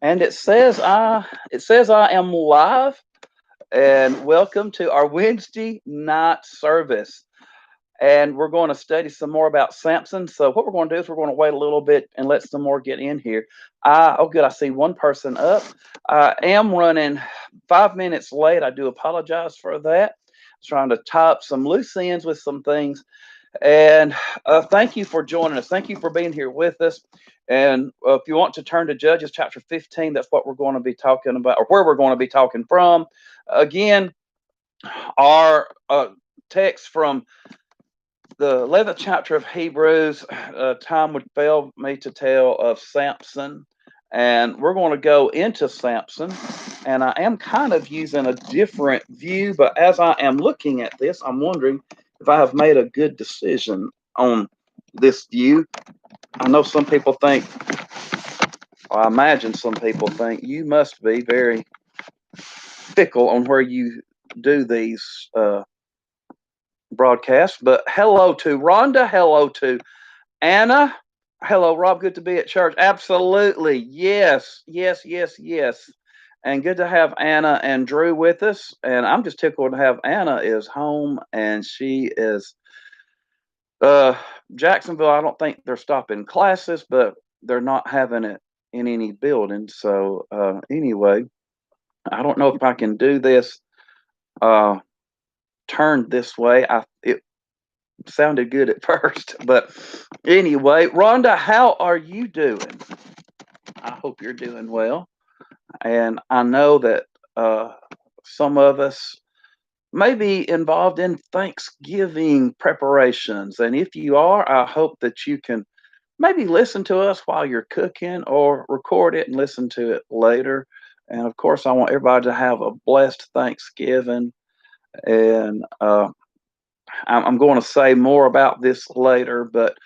And it says I am live, and welcome to our Wednesday night service. And we're going to study some more about Samson. So what we're going to do is we're going to wait a little bit and let some more get in here. Oh good, I see one person up. I am running 5 minutes late. I do apologize for that. I was trying to tie up some loose ends with some things. And thank you for joining us. Thank you for being here with us. And if you want to turn to Judges chapter 15, that's what we're going to be talking about, or where we're going to be talking from. Again, our text from the 11th chapter of Hebrews, time would fail me to tell of Samson. And we're going to go into Samson. And I am kind of using a different view, but as I am looking at this, I'm wondering if I have made a good decision on this view. I know some people think, or I imagine some people think, you must be very fickle on where you do these broadcasts. But hello to Rhonda. Hello to Anna. Hello, Rob. Good to be at church. Absolutely. Yes, yes, yes, yes. And good to have Anna and Drew with us. And I'm just tickled to have Anna is home, and she is uh Jacksonville. I don't think they're stopping classes, but they're not having it in any building. So anyway, I don't know if I can do this uh turned this way. It sounded good at first, but anyway, Rhonda, how are you doing? I hope you're doing well. And I know that some of us may be involved in Thanksgiving preparations. And if you are, I hope that you can maybe listen to us while you're cooking or record it and listen to it later. And of course, I want everybody to have a blessed Thanksgiving. And I'm going to say more about this later, but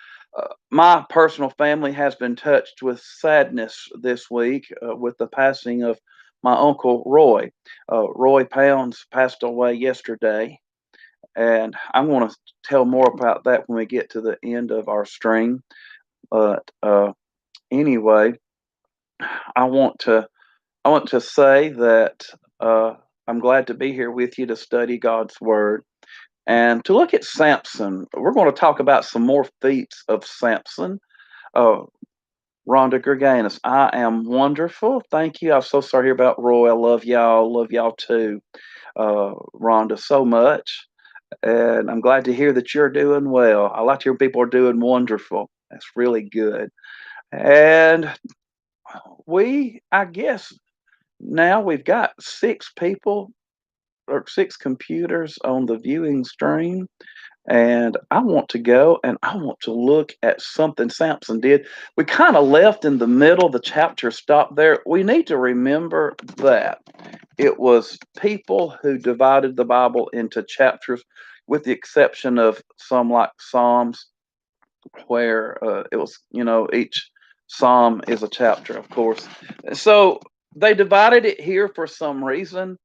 my personal family has been touched with sadness this week with the passing of my uncle Roy. Roy Pounds passed away yesterday, and I'm going to tell more about that when we get to the end of our stream. But anyway, I want to I want to say that I'm glad to be here with you to study God's Word. And to look at Samson, we're going to talk about some more feats of Samson. Uh, Rhonda Gerganis, I am wonderful. Thank you. I'm so sorry to hear about Roy. I love y'all. Love y'all too, Rhonda, so much. And I'm glad to hear that you're doing well. I like to hear people are doing wonderful. That's really good. And I guess, now we've got six people or six computers on the viewing stream. And I want to go and I want to look at something Samson did. We kind of left in the middle, the chapter stopped there. We need to remember that it was people who divided the Bible into chapters, with the exception of some like Psalms, where it was, each Psalm is a chapter, of course. So they divided it here for some reason,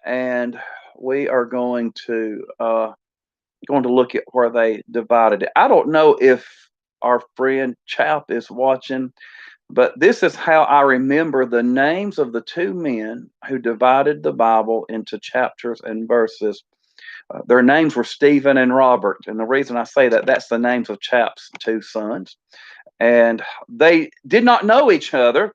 and we are going to look at where they divided it. I don't know if our friend Chap is watching, but this is how I remember the names of the two men who divided the Bible into chapters and verses. Their names were Stephen and Robert. And the reason I say that, that's the names of Chap's two sons. And they did not know each other.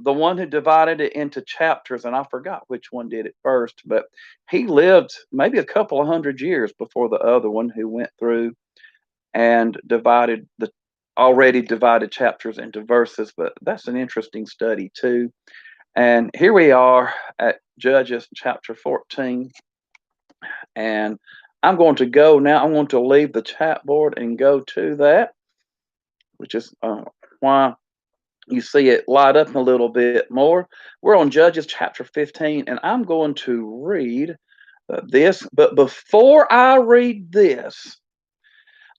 The one who divided it into chapters, and I forgot which one did it first, but he lived maybe a couple of hundred years before the other one, who went through and divided the already divided chapters into verses. But that's an interesting study too. And here we are at Judges chapter 14. And I'm going to go now. I'm going to leave the chat board and go to that, which is why you see it light up a little bit more. We're on Judges chapter 15, and I'm going to read this. But before I read this,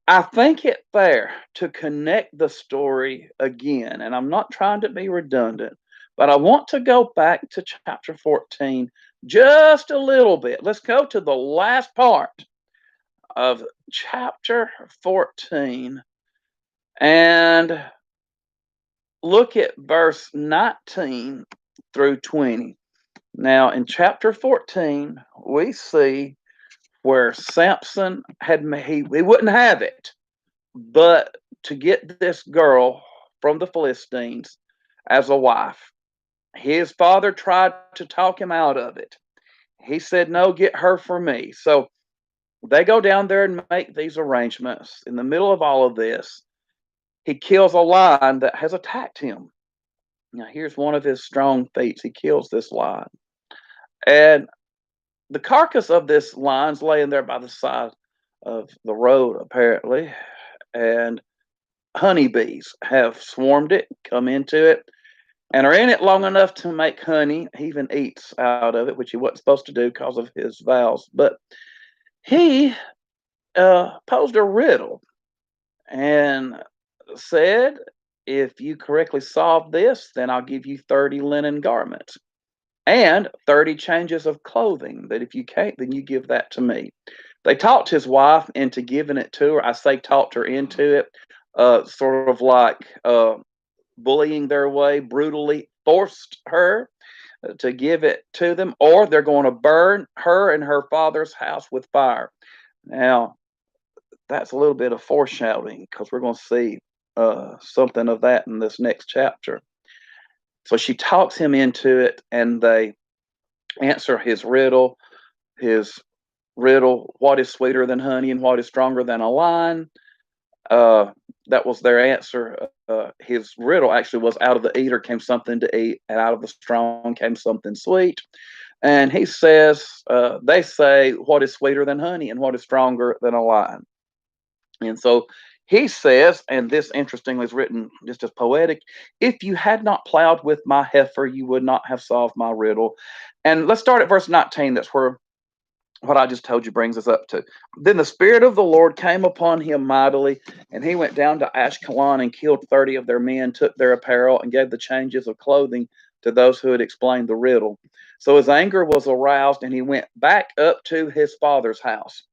I think it fair to connect the story again. And I'm not trying to be redundant, but I want to go back to chapter 14 just a little bit. Let's go to the last part of chapter 14. And look at verse 19 through 20. Now, in chapter 14, we see where Samson he wouldn't have it, but to get this girl from the Philistines as a wife. His father tried to talk him out of it. He said, "No, get her for me." So they go down there and make these arrangements. In the middle of all of this, he kills a lion that has attacked him. Now, here's one of his strong feats. He kills this lion. And the carcass of this lion's laying there by the side of the road, apparently. And honeybees have swarmed it, come into it, and are in it long enough to make honey. He even eats out of it, which he wasn't supposed to do because of his vows. But he posed a riddle and said, "If you correctly solve this, then I'll give you 30 linen garments and 30 changes of clothing. That if you can't, then you give that to me." They talked his wife into giving it to her. I say talked her into it, sort of like bullying their way, brutally forced her to give it to them, or they're going to burn her and her father's house with fire. Now, that's a little bit of foreshadowing because we're going to see something of that in this next chapter. So she talks him into it, and they answer his riddle. His riddle: what is sweeter than honey and what is stronger than a lion? That was their answer. His riddle actually was: out of the eater came something to eat, and out of the strong came something sweet. And he says, they say, what is sweeter than honey and what is stronger than a lion? And so he says, and this interestingly is written just as poetic: if you had not plowed with my heifer, you would not have solved my riddle. And let's start at verse 19. That's where what I just told you brings us up to. Then the Spirit of the Lord came upon him mightily, and he went down to Ashkelon and killed 30 of their men, took their apparel, and gave the changes of clothing to those who had explained the riddle. So his anger was aroused, and he went back up to his father's house.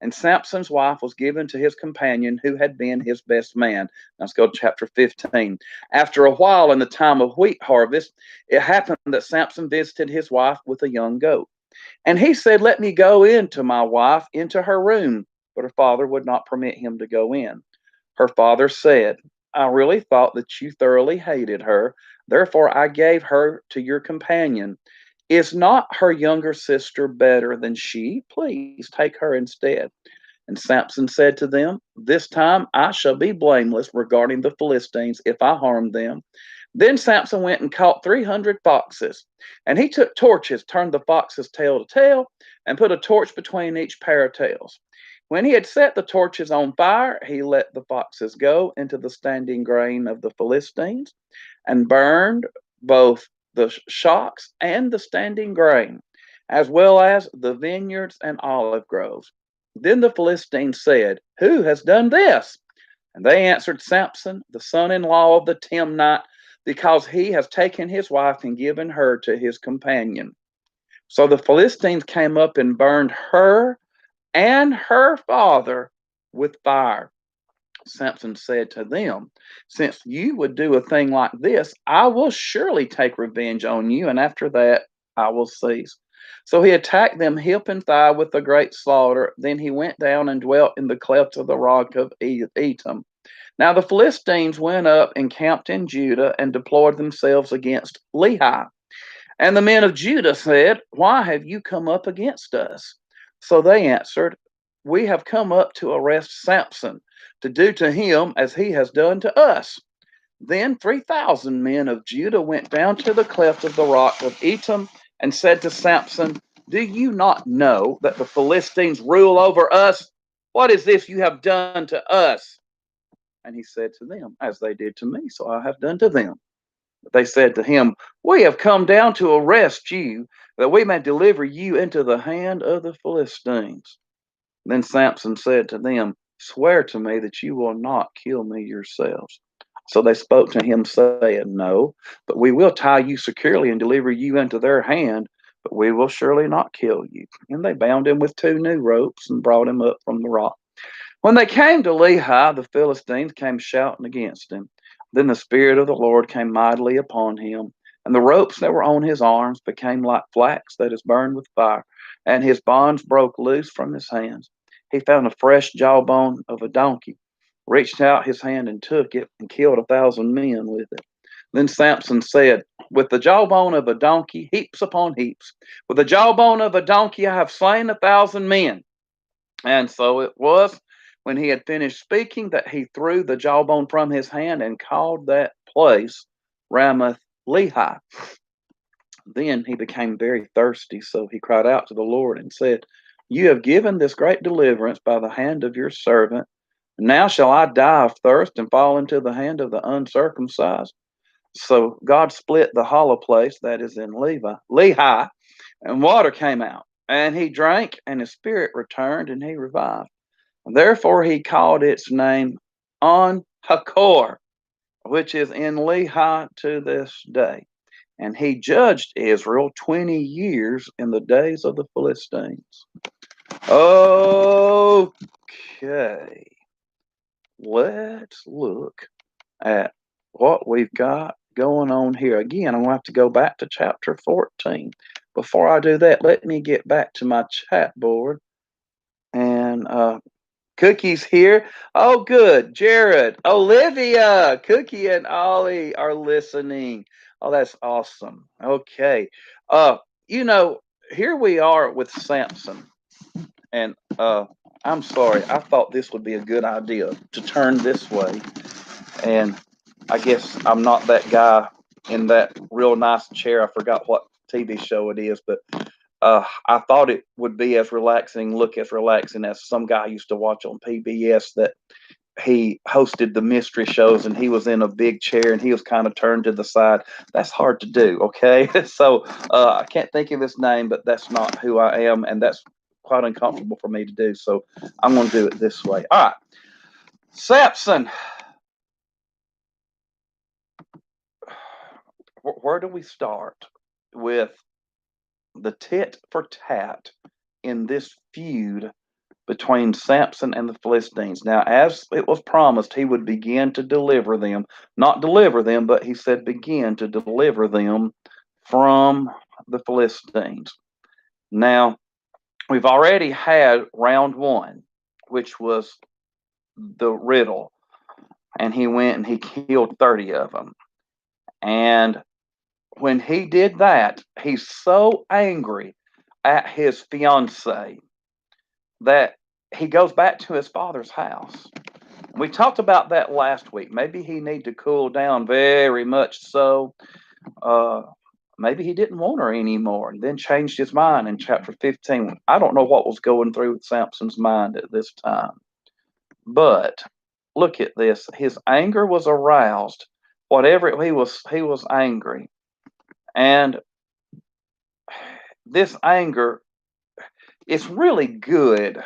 And Samson's wife was given to his companion, who had been his best man. Let's go to chapter 15. After a while, in the time of wheat harvest, it happened that Samson visited his wife with a young goat. And he said, "Let me go in to my wife, into her room." But her father would not permit him to go in. Her father said, "I really thought that you thoroughly hated her. Therefore, I gave her to your companion. Is not her younger sister better than she? Please take her instead." And Samson said to them, "This time I shall be blameless regarding the Philistines if I harm them." Then Samson went and caught 300 foxes. And he took torches, turned the foxes tail to tail, and put a torch between each pair of tails. When he had set the torches on fire, he let the foxes go into the standing grain of the Philistines and burned both the shocks and the standing grain, as well as the vineyards and olive groves. Then the Philistines said, "Who has done this?" And they answered, "Samson, the son-in-law of the Timnite, because he has taken his wife and given her to his companion." So the Philistines came up and burned her and her father with fire. Samson said to them, "Since you would do a thing like this, I will surely take revenge on you, and after that I will cease." So he attacked them hip and thigh with a great slaughter. Then he went down and dwelt in the cleft of the rock of Etam. Now the Philistines went up and camped in Judah and deployed themselves against Lehi. And the men of Judah said, "Why have you come up against us?" So they answered, "We have come up to arrest Samson, to do to him as he has done to us." Then 3,000 men of Judah went down to the cleft of the rock of Etam and said to Samson, "Do you not know that the Philistines rule over us? What is this you have done to us?" And he said to them, "As they did to me, so I have done to them." But they said to him, "We have come down to arrest you, that we may deliver you into the hand of the Philistines." Then Samson said to them, "Swear to me that you will not kill me yourselves." So they spoke to him, saying, "No, but we will tie you securely and deliver you into their hand, but we will surely not kill you." And they bound him with 2 new ropes and brought him up from the rock. When they came to Lehi, the Philistines came shouting against him. Then the Spirit of the Lord came mightily upon him, and the ropes that were on his arms became like flax that is burned with fire, and his bonds broke loose from his hands. He found a fresh jawbone of a donkey, reached out his hand and took it, and killed 1,000 men with it. Then Samson said, with the jawbone of a donkey, heaps upon heaps. With the jawbone of a donkey, I have slain 1,000 men. And so it was, when he had finished speaking, that he threw the jawbone from his hand and called that place Ramath Lehi. Then he became very thirsty, so he cried out to the Lord and said, You have given this great deliverance by the hand of your servant. Now shall I die of thirst and fall into the hand of the uncircumcised? So God split the hollow place that is in Lehi, and water came out. And he drank, and his spirit returned, and he revived. Therefore he called its name On Hakor, which is in Lehi to this day. And he judged Israel 20 years in the days of the Philistines. Okay, let's look at what we've got going on here. Again, I'm going to have to go back to chapter 14. Before I do that, let me get back to my chat board. And Cookie's here. Oh, good. Jared, Olivia, Cookie, and Ollie are listening. Oh, that's awesome. Okay. Here we are with Samson. And I'm sorry, I thought this would be a good idea to turn this way. And I guess I'm not that guy in that real nice chair. I forgot what TV show it is, but I thought it would be look as relaxing as some guy I used to watch on PBS, that he hosted the mystery shows and he was in a big chair and he was kind of turned to the side. That's hard to do, okay? So I can't think of his name, but that's not who I am, and that's quite uncomfortable for me to do. So I'm going to do it this way. All right. Samson. Where do we start with the tit for tat in this feud between Samson and the Philistines? Now, as it was promised, he would begin to deliver them, not deliver them, but he said begin to deliver them from the Philistines. Now, we've already had round one, which was the riddle, and he went and he killed 30 of them. And when he did that, he's so angry at his fiance that he goes back to his father's house. We talked about that last week. Maybe he need to cool down, very much so. Maybe he didn't want her anymore and then changed his mind in chapter 15. I don't know what was going through Samson's mind at this time. But look at this. His anger was aroused. Whatever he was angry. And this anger, it's really good.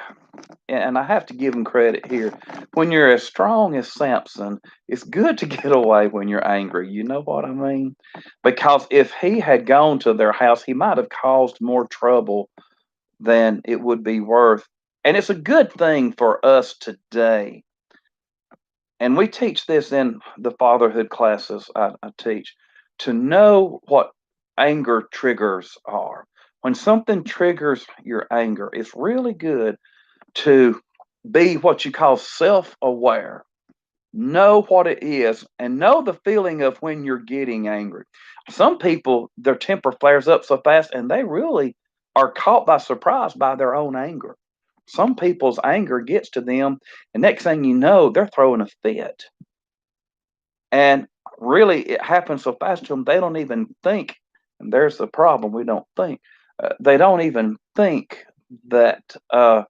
And I have to give him credit here. When you're as strong as Samson, it's good to get away when you're angry. You know what I mean? Because if he had gone to their house, he might have caused more trouble than it would be worth. And it's a good thing for us today. And we teach this in the fatherhood classes I teach, to know what anger triggers are. When something triggers your anger, it's really good to be what you call self-aware. Know what it is and know the feeling of when you're getting angry. Some people, their temper flares up so fast and they really are caught by surprise by their own anger. Some people's anger gets to them, and next thing you know, they're throwing a fit. And really, it happens so fast to them, they don't even think. And there's the problem. We don't think. They don't even think that, that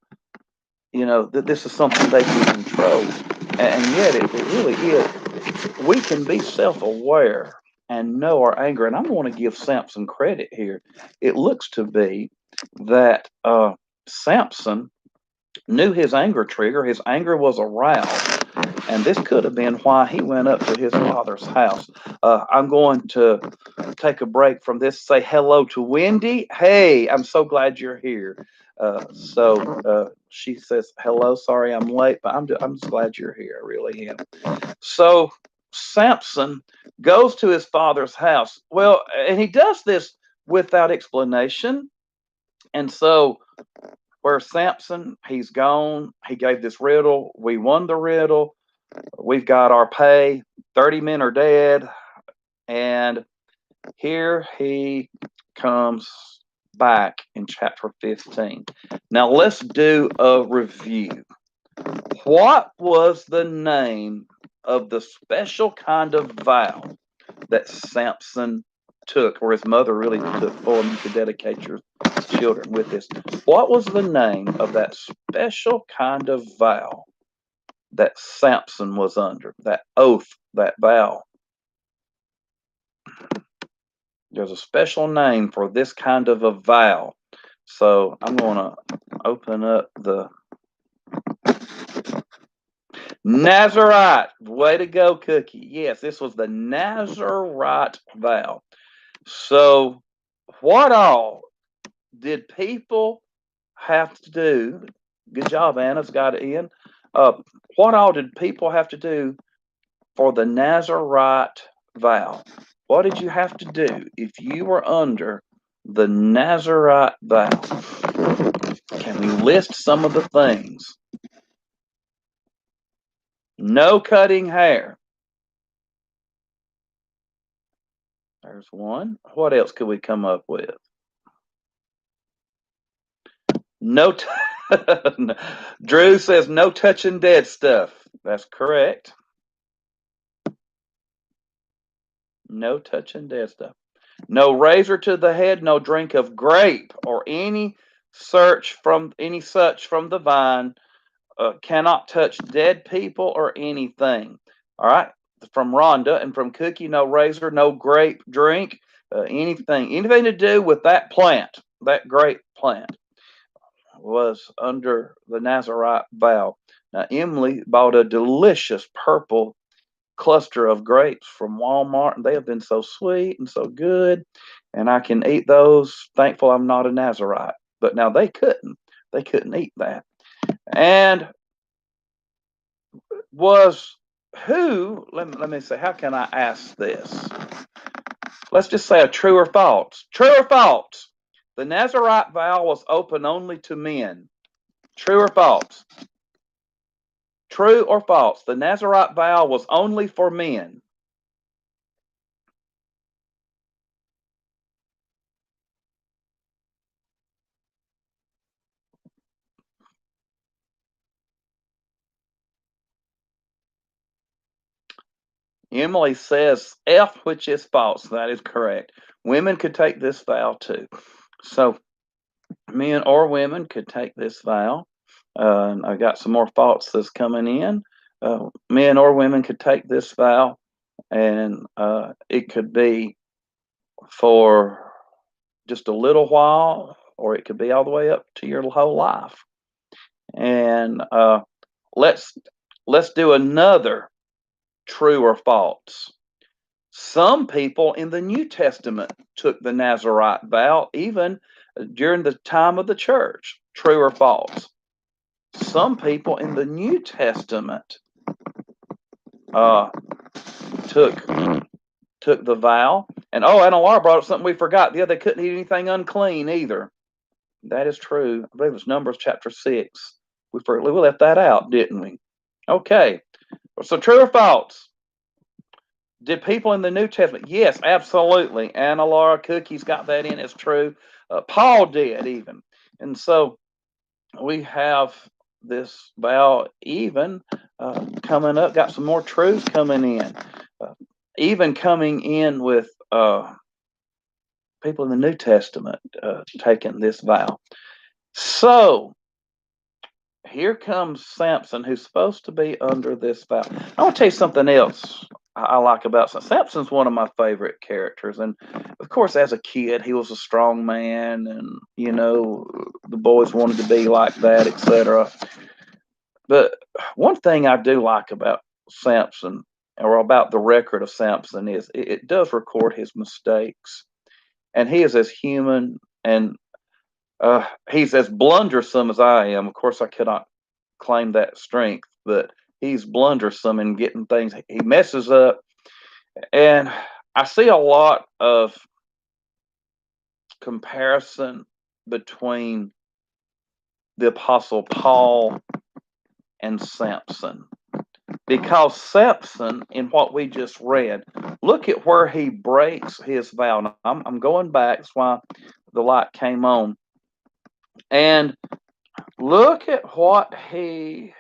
this is something they can control. And yet, it really is. We can be self-aware and know our anger. And I'm going to give Samson credit here. It looks to be that Samson knew his anger trigger. His anger was aroused. And this could have been why he went up to his father's house. I'm going to take a break from this. Say hello to Wendy. Hey, I'm so glad you're here. She says hello. Sorry I'm late, but I'm just glad you're here. I really am. So Samson goes to his father's house. Well, and he does this without explanation. And so, where Samson, he's gone. He gave this riddle. We won the riddle. We've got our pay. 30 men are dead. And here he comes back in chapter 15. Now, let's do a review. What was the name of the special kind of vow that Samson took, or his mother really took for him? You could dedicate your children with this. What was the name of that special kind of vow that Samson was under? That oath, that vow. There's a special name for this kind of a vow. So I'm going to open up the Nazarite. Way to go, Cookie. Yes, this was the Nazarite vow. So what all did people have to do? Good job, Anna's got it in. What all did people have to do for the Nazarite vow? What did you have to do if you were under the Nazarite vow? Can we list some of the things? No cutting hair. There's one. What else could we come up with? No. Drew says no touching dead stuff. That's correct. No touching dead stuff. No razor to the head. No drink of grape or any such from the vine. Cannot touch dead people or anything. All right. From Rhonda and from Cookie, no razor, no grape drink, anything to do with that plant, that grape plant, was under the Nazarite vow. Now, Emily bought a delicious purple cluster of grapes from Walmart, and they have been so sweet and so good, and I can eat those. Thankful I'm not a Nazarite. But now they couldn't eat that. And was who, let me say, how can I ask this? Let's just say a true or false. True or false? The Nazarite vow was open only to men. True or false? True or false? The Nazarite vow was only for men. Emily says F, which is false. That is correct. Women could take this vow too. So men or women could take this vow. I got some more thoughts that's coming in. Men or women could take this vow, and it could be for just a little while, or it could be all the way up to your whole life. And let's do another true or false. Some people in the New Testament took the Nazarite vow even during the time of the church. True or false? Some people in the New Testament took the vow. And Anna Laura brought up something we forgot. Yeah, they couldn't eat anything unclean either. That is true. I believe it was Numbers chapter 6. We left that out, didn't we? Okay. So true or false? Did people in the New Testament? Yes, absolutely. Anna Laura Cookie's got that in. It's true. Paul did even. And so we have this vow even coming up. Got some more truths coming in. Even coming in with people in the New Testament taking this vow. So here comes Samson, who's supposed to be under this vow. I want to tell you something else I like about Samson. Samson's one of my favorite characters. And of course, as a kid, he was a strong man, and the boys wanted to be like that, etc. But one thing I do like about Samson, or about the record of Samson, is it does record his mistakes. And he is as human, and he's as blundersome as I am. Of course, I cannot claim that strength, but he's blundersome in getting things. He messes up. And I see a lot of comparison between the Apostle Paul and Samson. Because Samson, in what we just read, look at where he breaks his vow. Now, I'm going back. That's why the light came on. And look at what he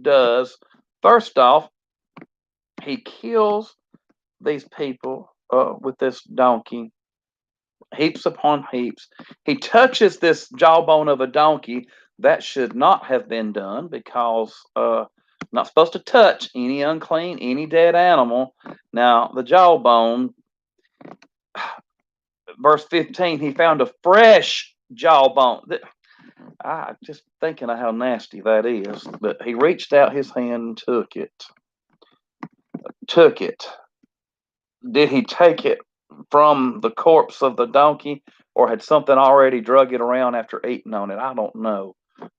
does. First off, he kills these people with this donkey, heaps upon heaps. He touches this jawbone of a donkey. That should not have been done, because not supposed to touch any unclean, any dead animal. Now, the jawbone, verse 15, he found a fresh jawbone. I just thinking of how nasty that is. But he reached out his hand and took it. Took it. Did he take it from the corpse of the donkey, or had something already drug it around after eating on it? I don't know.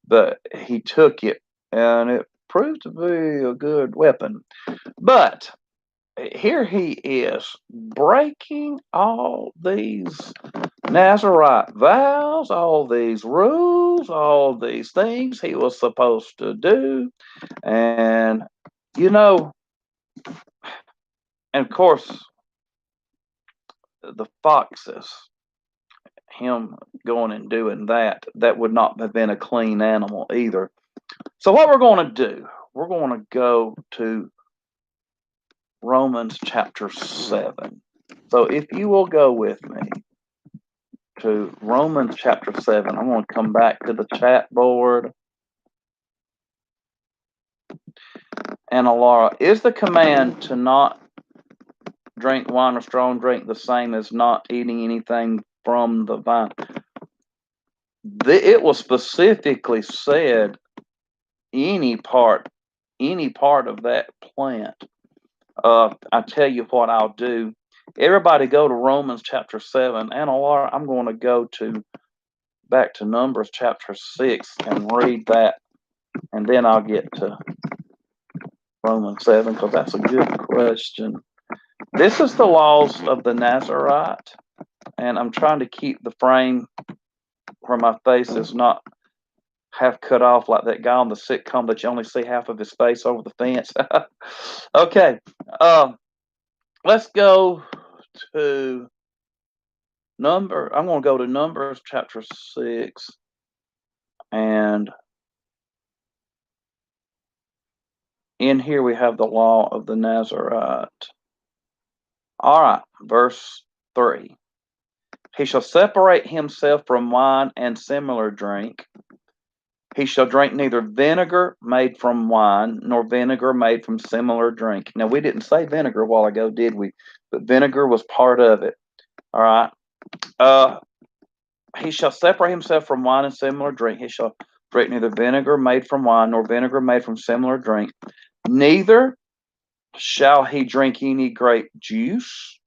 But he took it, and it proved to be a good weapon. But here he is breaking all these Nazarite vows, all these rules, all these things he was supposed to do. And, and of course, the foxes, him going and doing that would not have been a clean animal either. So what we're going to do, we're going to go to Romans chapter 7. So if you will go with me to Romans chapter 7, I'm going to come back to the chat board. And Alara, is the command to not drink wine or strong drink the same as not eating anything from the vine? It was specifically said any part of that plant. I tell you what I'll do. Everybody go to Romans chapter 7. And Alara, I'm going to go back to Numbers chapter 6 and read that. And then I'll get to Romans 7, because that's a good question. This is the laws of the Nazarite. And I'm trying to keep the frame where my face is not half cut off like that guy on the sitcom that you only see half of his face over the fence. Okay. Let's go to I'm going to go to Numbers chapter 6. And in here we have the law of the Nazarite. All right. Verse 3. He shall separate himself from wine and similar drink. He shall drink neither vinegar made from wine, nor vinegar made from similar drink. Now, we didn't say vinegar a while ago, did we? But vinegar was part of it. All right. He shall separate himself from wine and similar drink. He shall drink neither vinegar made from wine, nor vinegar made from similar drink. Neither shall he drink any grape juice,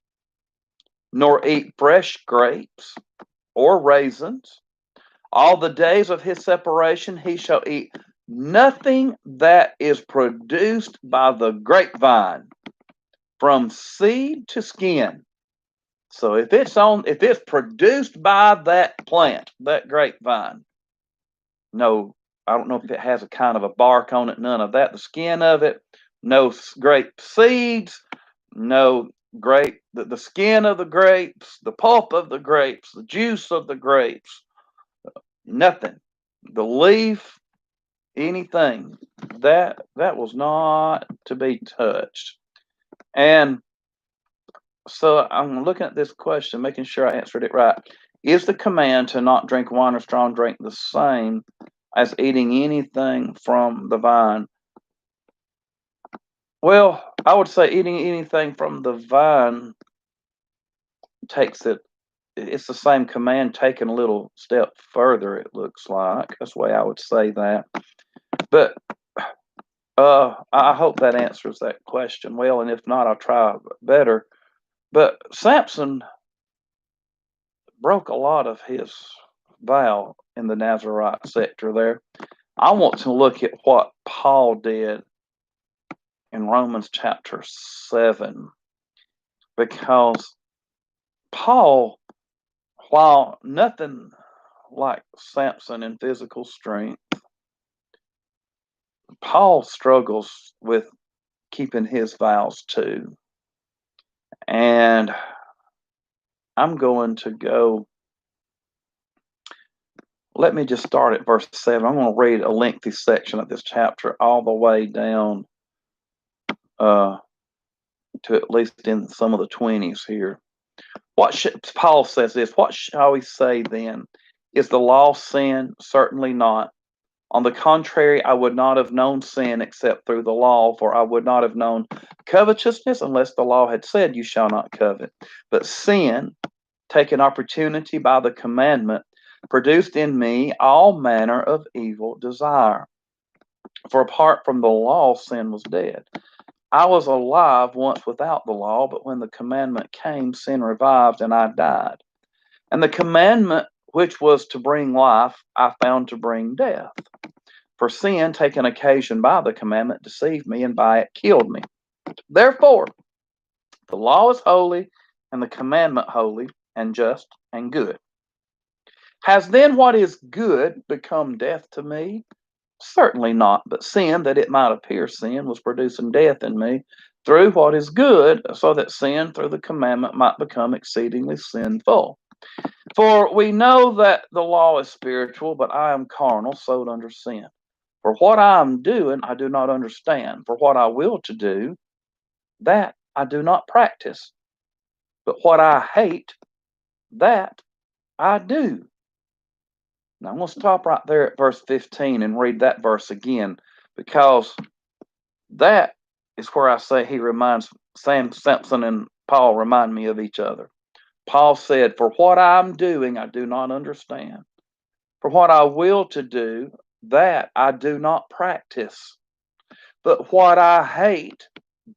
nor eat fresh grapes or raisins. All the days of his separation he shall eat nothing that is produced by the grapevine, from seed to skin. So if it's produced by that plant, that grapevine, no, I don't know if it has a kind of a bark on it, none of that. The skin of it, no grape seeds, no grape, the skin of the grapes, the pulp of the grapes, the juice of the grapes, nothing. The leaf, anything, that was not to be touched. And so I'm looking at this question, making sure I answered it right. Is the command to not drink wine or strong drink the same as eating anything from the vine? Well, I would say eating anything from the vine takes it. It's the same command taken a little step further, it looks like. That's the way I would say that. But I hope that answers that question well, and if not, I'll try better. But Samson broke a lot of his vow in the Nazarite sector there. I want to look at what Paul did in Romans chapter 7, because Paul, while nothing like Samson in physical strength, Paul struggles with keeping his vows too. And I'm going to go, let me just start at verse 7. I'm going to read a lengthy section of this chapter all the way down to at least in some of the 20s here. Paul says this, what shall we say then? Is the law sin? Certainly not. On the contrary, I would not have known sin except through the law, for I would not have known covetousness unless the law had said, you shall not covet. But sin, taking opportunity by the commandment, produced in me all manner of evil desire. For apart from the law, sin was dead. I was alive once without the law, but when the commandment came, sin revived and I died. And the commandment which was to bring life, I found to bring death. For sin, taken occasion by the commandment, deceived me, and by it killed me. Therefore, the law is holy, and the commandment holy, and just, and good. Has then what is good become death to me? Certainly not, but sin, that it might appear sin, was producing death in me through what is good, so that sin through the commandment might become exceedingly sinful. For we know that the law is spiritual, but I am carnal, sold under sin. For what I am doing, I do not understand. For what I will to do, that I do not practice. But what I hate, that I do. Now I'm going to stop right there at verse 15 and read that verse again, because that is where I say he reminds Samson and Paul remind me of each other. Paul said, for what I'm doing, I do not understand. For what I will to do, that I do not practice. But what I hate,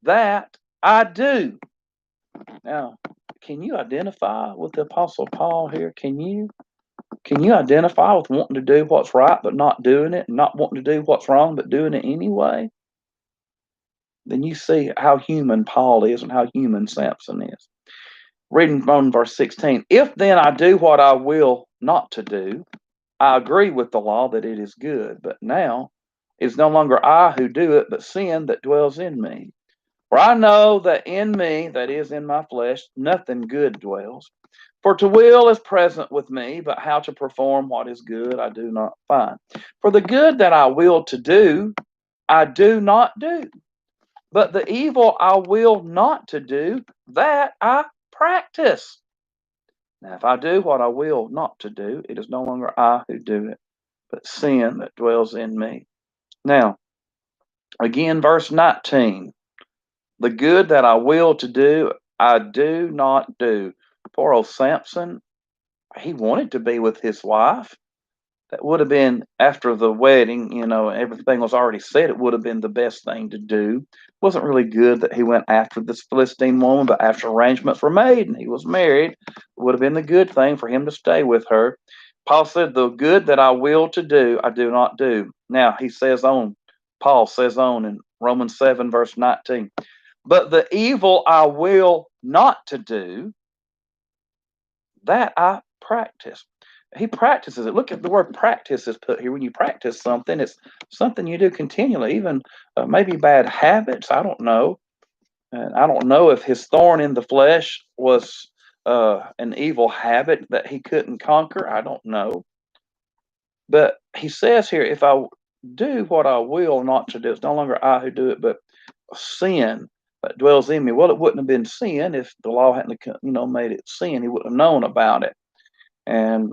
that I do. Now, can you identify with the Apostle Paul here? Can you identify with wanting to do what's right but not doing it, and not wanting to do what's wrong but doing it anyway? Then you see how human Paul is and how human Samson is. Reading from verse 16, if then I do what I will not to do, I agree with the law that it is good, but now it's no longer I who do it, but sin that dwells in me. For I know that in me, that is in my flesh, nothing good dwells. For to will is present with me, but how to perform what is good I do not find. For the good that I will to do, I do not do. But the evil I will not to do, that I practice. Now, if I do what I will not to do, it is no longer I who do it, but sin that dwells in me. Now, again, verse 19. The good that I will to do, I do not do. Poor old Samson, he wanted to be with his wife. That would have been, after the wedding, everything was already said, it would have been the best thing to do. It wasn't really good that he went after this Philistine woman, but after arrangements were made and he was married, it would have been the good thing for him to stay with her. Paul said, the good that I will to do, I do not do. Now, Paul says on in Romans 7, verse 19, but the evil I will not to do, that I practice. He practices it. Look at the word practice is put here. When you practice something, it's something you do continually, even maybe bad habits. I don't know. And I don't know if his thorn in the flesh was an evil habit that he couldn't conquer. I don't know. But he says here, if I do what I will not to do, it's no longer I who do it, but sin that dwells in me. Well, it wouldn't have been sin if the law hadn't, made it sin. He wouldn't have known about it. And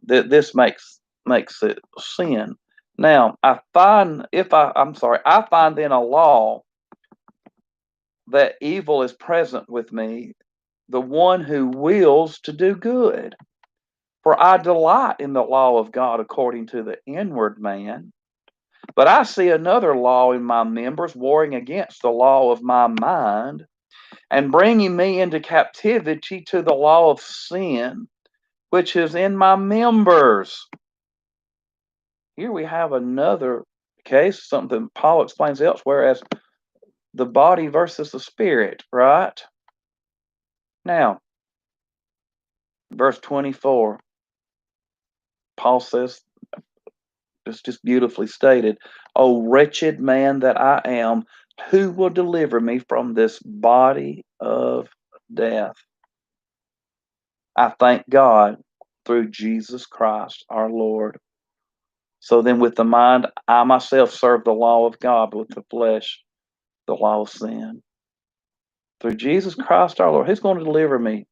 this makes it sin. Now, I find then a law that evil is present with me, the one who wills to do good. For I delight in the law of God according to the inward man. But I see another law in my members, warring against the law of my mind, and bringing me into captivity to the law of sin, which is in my members. Here we have another case, something Paul explains elsewhere as the body versus the spirit, right? Now, verse 24, Paul says, it's just beautifully stated, "O wretched man that I am, who will deliver me from this body of death? I thank God through Jesus Christ our Lord." So then, with the mind, I myself serve the law of God, but with the flesh, the law of sin. Through Jesus Christ our Lord, who's going to deliver me?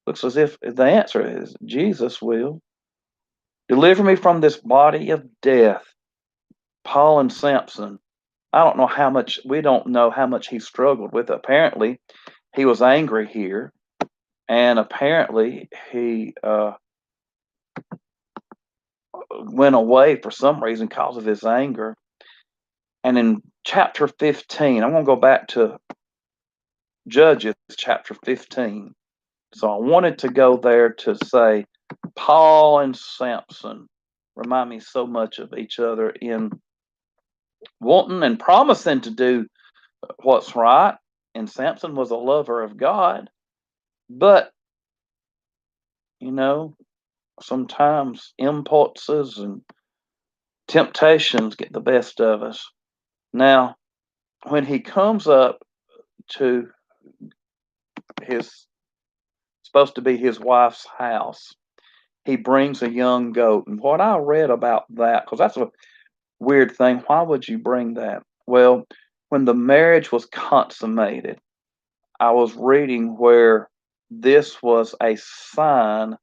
Looks as if the answer is Jesus will. Deliver me from this body of death. Paul and Samson, I don't know how much, we don't know how much he struggled with. Apparently, he was angry here, and apparently he went away for some reason because of his anger. And in chapter 15, I'm going to go back to Judges chapter 15. So I wanted to go there to say Paul and Samson remind me so much of each other in wanting and promising to do what's right. And Samson was a lover of God. But, you know, sometimes impulses and temptations get the best of us. Now, when he comes up to his, supposed to be his wife's house, he brings a young goat. And what I read about that, because that's a weird thing, why would you bring that? Well, when the marriage was consummated, I was reading where this was a sign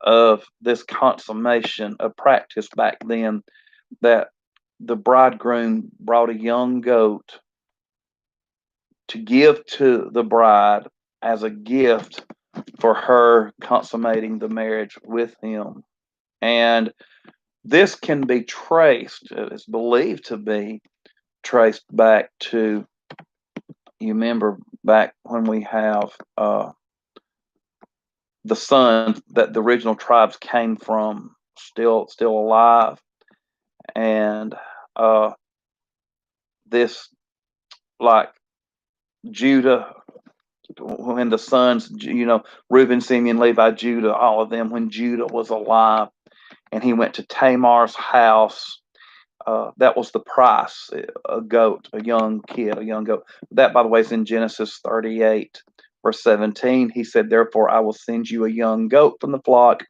of this consummation, a practice back then, that the bridegroom brought a young goat to give to the bride as a gift for her consummating the marriage with him. And this can be traced, it's believed to be traced back to, you remember back when we have the sons that the original tribes came from still alive, and this, like Judah, when the sons, Reuben, Simeon, Levi, Judah, all of them, when Judah was alive and he went to Tamar's house, that was the price, a goat, a young kid, a young goat. That, by the way, is in Genesis 38, verse 17. He said, "Therefore I will send you a young goat from the flock."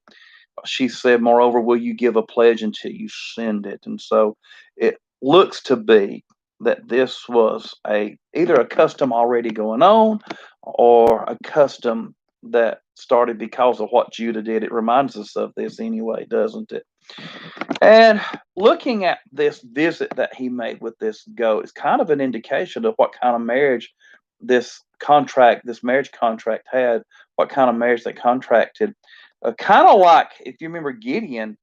She said, "Moreover, will you give a pledge until you send it?" And so it looks to be that this was either a custom already going on or a custom that started because of what Judah did. It reminds us of this anyway, doesn't it? And looking at this visit that he made with this goat is kind of an indication of what kind of marriage this marriage contract had, what kind of marriage they contracted. Kind of like, if you remember Gideon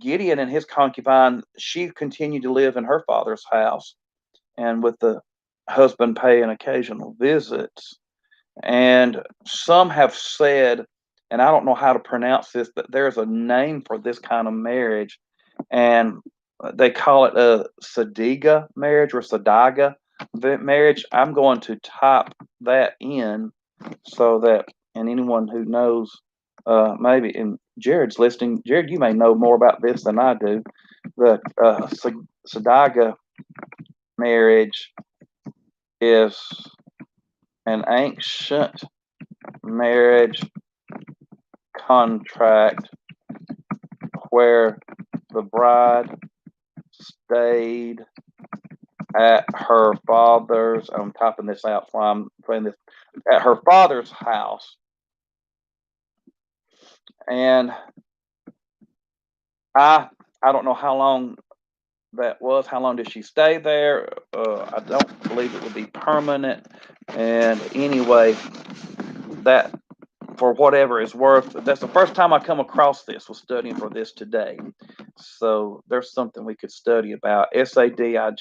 and his concubine, she continued to live in her father's house, and with the husband paying occasional visits. And some have said, and I don't know how to pronounce this, but there's a name for this kind of marriage, and they call it a Sadiga marriage or Sadaga marriage. I'm going to type that in so that, and anyone who knows, maybe, and Jared's listening. Jared, you may know more about this than I do. The Sadaga marriage is an ancient marriage contract where the bride stayed at her father's, I'm typing this out while I'm playing this, at her father's house. And I don't know how long that was. How long did she stay there? I don't believe it would be permanent. And anyway, that, for whatever it's worth, that's the first time I come across this, was studying for this today. So there's something we could study about. Sadiga,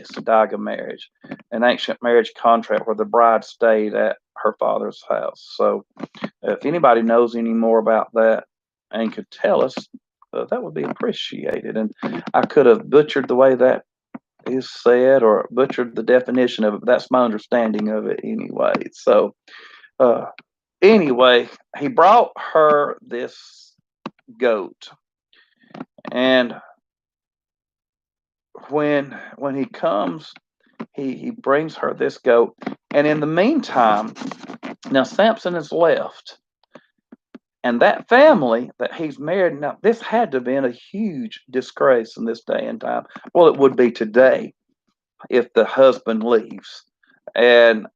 Sadaga marriage, an ancient marriage contract where the bride stayed at her father's house. So if anybody knows any more about that and could tell us, that would be appreciated. And I could have butchered the way that is said, or butchered the definition of it, but that's my understanding of it anyway. So, uh, anyway, he brought her this goat, and when he comes, he brings her this goat, and in the meantime, now Samson is left, and that family that he's married. Now, this had to have been a huge disgrace in this day and time. Well, it would be today if the husband leaves. And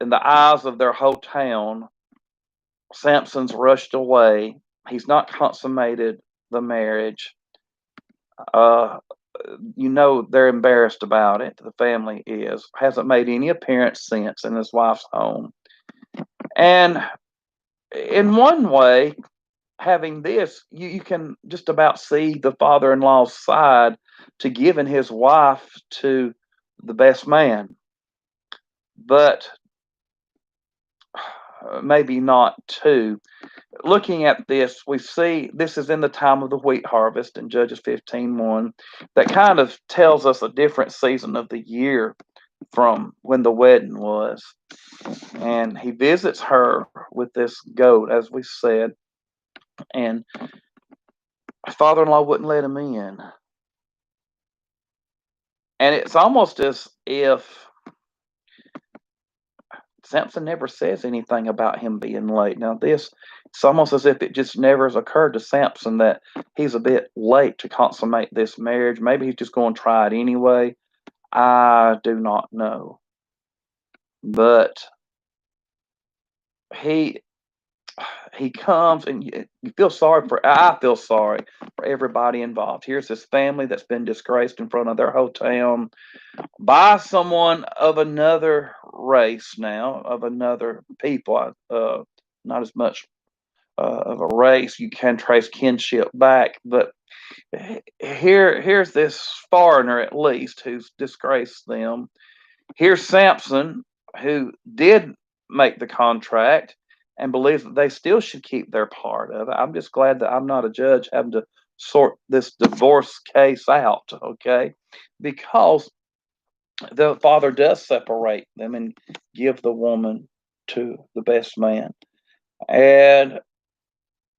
in the eyes of their whole town, Samson's rushed away. He's not consummated the marriage. Uh, they're embarrassed about it. The family is. Hasn't made any appearance since in his wife's home. And in one way, having this, you can just about see the father in law's side to giving his wife to the best man. But maybe not too. Looking at this, we see this is in the time of the wheat harvest in Judges 15:1. That kind of tells us a different season of the year from when the wedding was. And he visits her with this goat, as we said, and his father-in-law wouldn't let him in. And it's almost as if Samson never says anything about him being late. Now, it's almost as if it just never has occurred to Samson that he's a bit late to consummate this marriage. Maybe he's just going to try it anyway. I do not know. But he he comes, and you feel sorry for. I feel sorry for everybody involved. Here's this family that's been disgraced in front of their whole town by someone of another race, now of another people, not as much of a race. You can trace kinship back, but here's this foreigner, at least, who's disgraced them. Here's Samson, who did make the contract and believes that they still should keep their part of it. I'm just glad that I'm not a judge having to sort this divorce case out, okay? Because the father does separate them and give the woman to the best man. And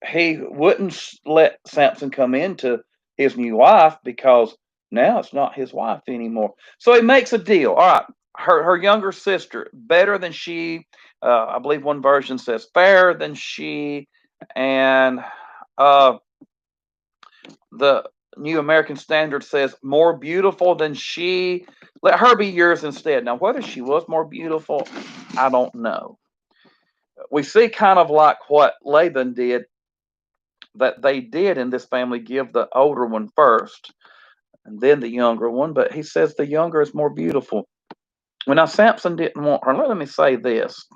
he wouldn't let Samson come into his new wife because now it's not his wife anymore. So he makes a deal. All right, her younger sister, better than she. I believe one version says fairer than she, and uh, the New American Standard says more beautiful than she. Let her be yours instead. Now, whether she was more beautiful, I don't know. We see kind of like what Laban did, that they did in this family give the older one first and then the younger one, but he says the younger is more beautiful. Well, now Samson didn't want her. Let me say this.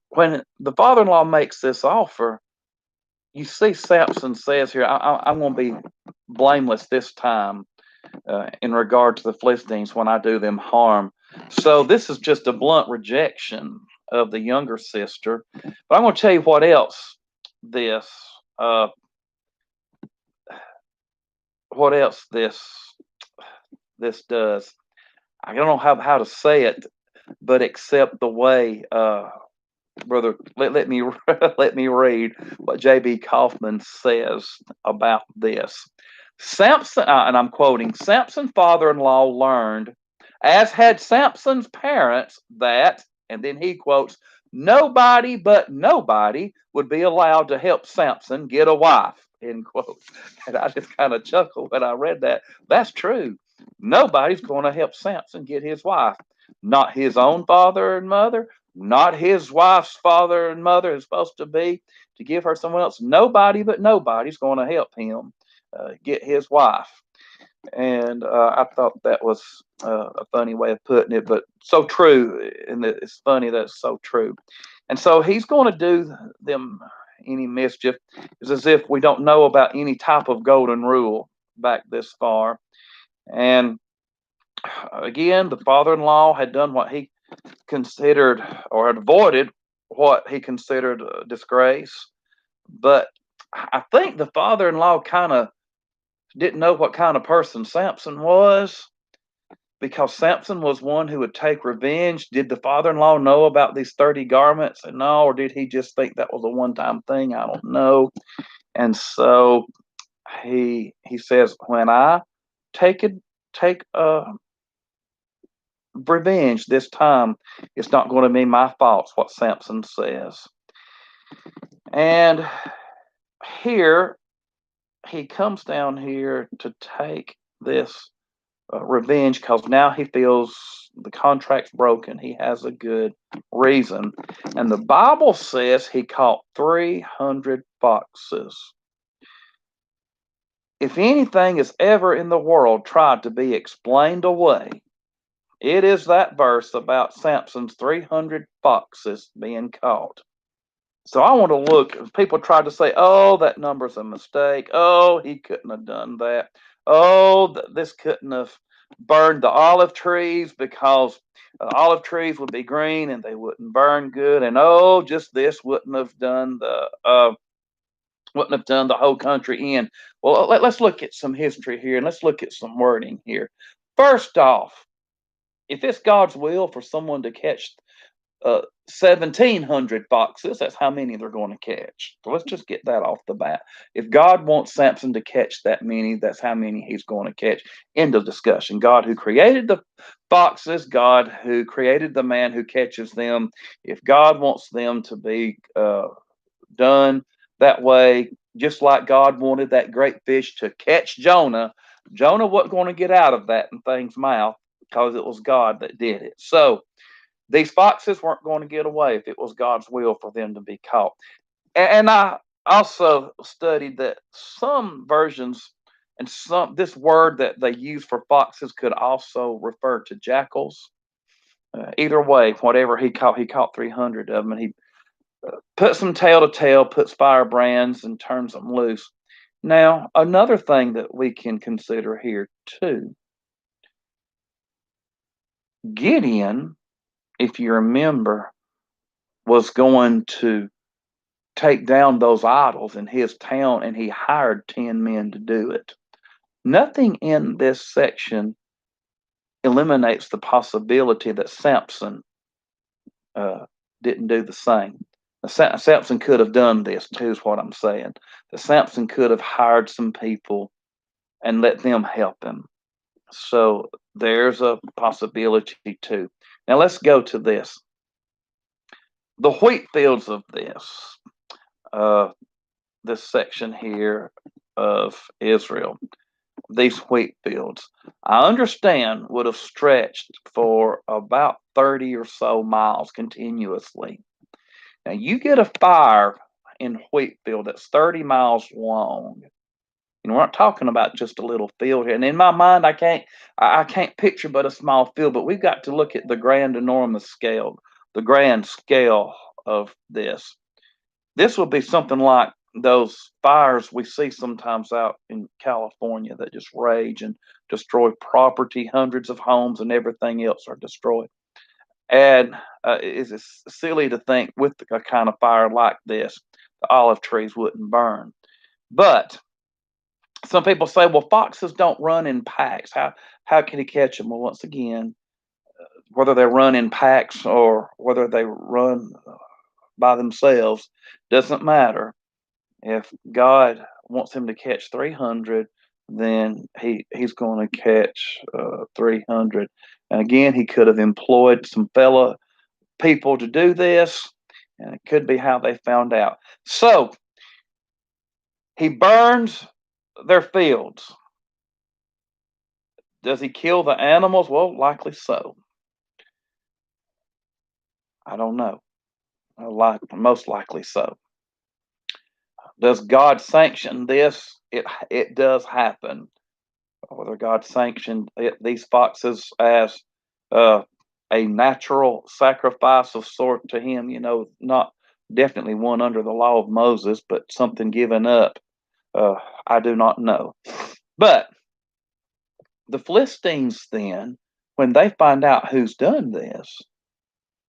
When the father in law makes this offer, you see Samson says here, I'm going to be blameless this time in regard to the Philistines when I do them harm. So this is just a blunt rejection of the younger sister. But I'm going to tell you what else this uh, what else this does. I don't know how to say it, but except the way, brother. Let me let me read what J.B. Kaufman says about this. Samson, and I'm quoting: Samson's father-in-law learned, as had Samson's parents, that, and then he quotes, nobody but nobody would be allowed to help Samson get a wife. End quote. And I just kind of chuckled when I read that. That's true. Nobody's going to help Samson get his wife. Not his own father and mother, not his wife's father and mother is supposed to be to give her someone else. Nobody but nobody's going to help him get his wife. And I thought that was a funny way of putting it, but so true. And it's funny that it's so true. And so he's going to do them any mischief. It's as if we don't know about any type of golden rule back this far. And again, the father-in-law had done what he considered, or had avoided what he considered a disgrace. But I think the father-in-law kind of didn't know what kind of person Samson was. because Samson was one who would take revenge. Did the father-in-law know about these 30 garments? And no, or did he just think that was a one-time thing? I don't know. And so he says, when I take revenge this time, it's not going to be my fault. What Samson says. And here he comes down here to take this revenge because now he feels the contract's broken. He has a good reason. And the Bible says he caught 300 foxes. If anything is ever in the world tried to be explained away, it is that verse about Samson's 300 foxes being caught. So I want to look. People try to say, oh, that number's a mistake. Oh, he couldn't have done that. Oh, this couldn't have burned the olive trees because olive trees would be green and they wouldn't burn good. And oh, just this wouldn't have done the whole country in. Well, let's look at some history here and let's look at some wording here. First off, if it's God's will for someone to catch 1,700 foxes, that's how many they're going to catch. So let's just get that off the bat. If God wants Samson to catch that many, that's how many he's going to catch. End of discussion. God who created the foxes, God who created the man who catches them. If God wants them to be done that way, just like God wanted that great fish to catch Jonah, Jonah wasn't going to get out of that thing's mouth because it was God that did it. So these foxes weren't going to get away if it was God's will for them to be caught. And I also studied that some versions and this word that they use for foxes could also refer to jackals. Either way, whatever he caught 300 of them, and he puts them tail to tail, puts firebrands, and turns them loose. Now, another thing that we can consider here too, Gideon, if you remember, was going to take down those idols in his town, and he hired 10 men to do it. Nothing in this section eliminates the possibility that Samson didn't do the same. Samson could have done this too, is what I'm saying. That Samson could have hired some people and let them help him. So there's a possibility too. Now let's go to this. The wheat fields of this section here of Israel, these wheat fields, I understand would have stretched for about 30 or so miles continuously. Now you get a fire in wheat field that's 30 miles long. And we're not talking about just a little field here. And in my mind, I can't picture but a small field, but we've got to look at the grand enormous scale, the grand scale of this. This will be something like those fires we see sometimes out in California that just rage and destroy property. Hundreds of homes and everything else are destroyed. And it's silly to think with a kind of fire like this, the olive trees wouldn't burn. But some people say, well, foxes don't run in packs. How can he catch them? Well, once again, whether they run in packs or whether they run by themselves doesn't matter. If God wants him to catch 300, then he's going to catch 300. And again, he could have employed some fellow people to do this, and it could be how they found out. So he burns their fields. Does he kill the animals? Well, likely so. I don't know. Most likely so. Does God sanction this? It does happen. Whether God sanctioned these foxes as a natural sacrifice of sort to him, not definitely one under the law of Moses, but something given up. I do not know. But the Philistines then, when they find out who's done this,